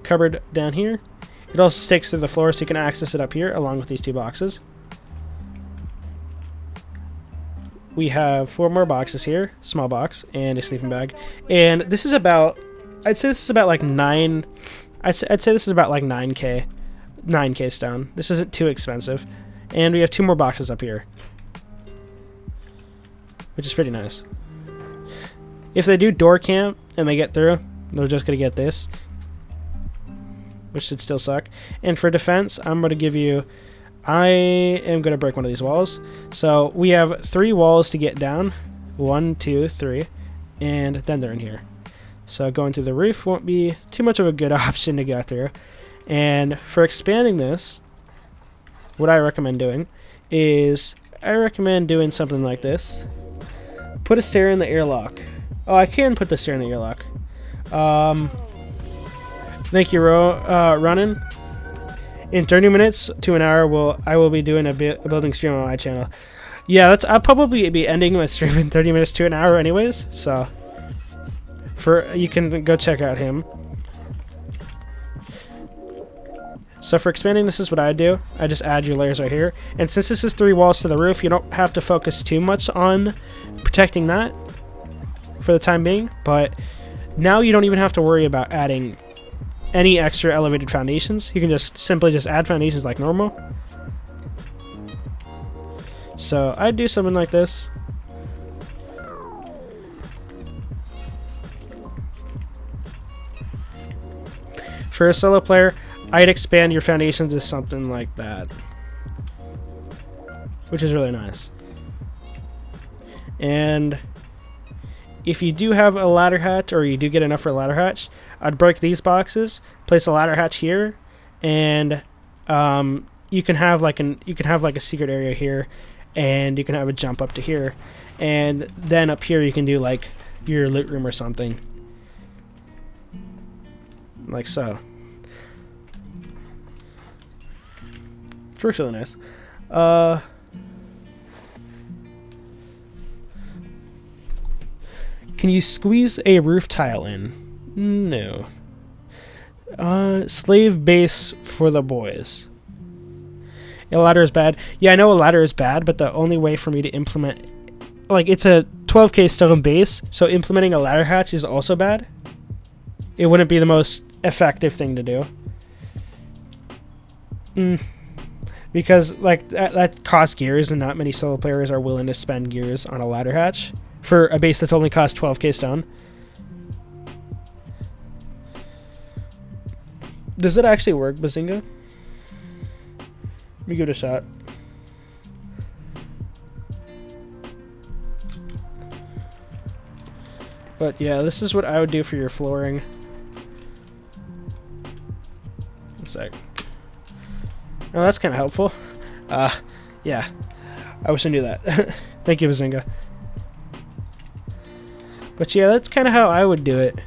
Cupboard down here. It also sticks to the floor so you can access it up here along with these 2 boxes. We have 4 more boxes here, small box and a sleeping bag. And this is about, I'd say this is about like 9, I'd say this is about like 9k stone. This isn't too expensive. And we have 2 more boxes up here, which is pretty nice. If they do door camp and they get through, they're just going to get this, which should still suck. And for defense, I'm going to give you, I am going to break one of these walls. So we have 3 walls to get down. 1, 2, 3. And then they're in here. So going through the roof won't be too much of a good option to go through. And for expanding this, what I recommend doing is, I recommend doing something like this. Put a stair in the airlock. Oh, I can put the stair in the airlock. Thank you, Ronan. In 30 minutes to an hour, I will be doing a building stream on my channel. Yeah, I'll probably be ending my stream in 30 minutes to an hour anyways, so you can go check out him. So for expanding, this is what I do. I just add your layers right here. And since this is 3 walls to the roof, you don't have to focus too much on protecting that for the time being. But now you don't even have to worry about adding any extra elevated foundations. You can just simply add foundations like normal. So I'd do something like this. For a solo player, I'd expand your foundations to something like that, which is really nice. And if you do have a ladder hatch, or you do get enough for a ladder hatch, I'd break these boxes, place a ladder hatch here, and you can have like a secret area here, and you can have a jump up to here, and then up here you can do like your loot room or something, like so. It works really nice. Can you squeeze a roof tile in? No. Slave base for the boys. A ladder is bad. Yeah, I know a ladder is bad, but the only way for me to implement, like, it's a 12k stone base, so implementing a ladder hatch is also bad. It wouldn't be the most effective thing to do. Because like that costs gears, and not many solo players are willing to spend gears on a ladder hatch for a base that only costs 12k stone. Does it actually work, Bazinga? Let me give it a shot. But yeah, this is what I would do for your flooring. One sec. Oh, that's kind of helpful. Yeah, I wish I knew that. Thank you, Bazinga. But yeah, that's kind of how I would do it.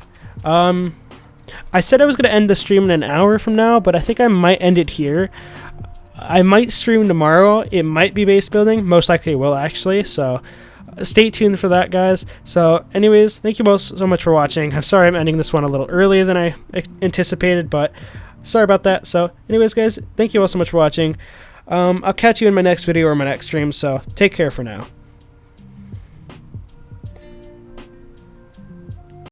I said I was going to end the stream in an hour from now, but I think I might end it here. I might stream tomorrow. It might be base building. Most likely it will, actually. So stay tuned for that, guys. So anyways, thank you both so much for watching. I'm sorry I'm ending this one a little earlier than I anticipated, but sorry about that. So anyways, guys, thank you all so much for watching. I'll catch you in my next video or my next stream, so take care for now.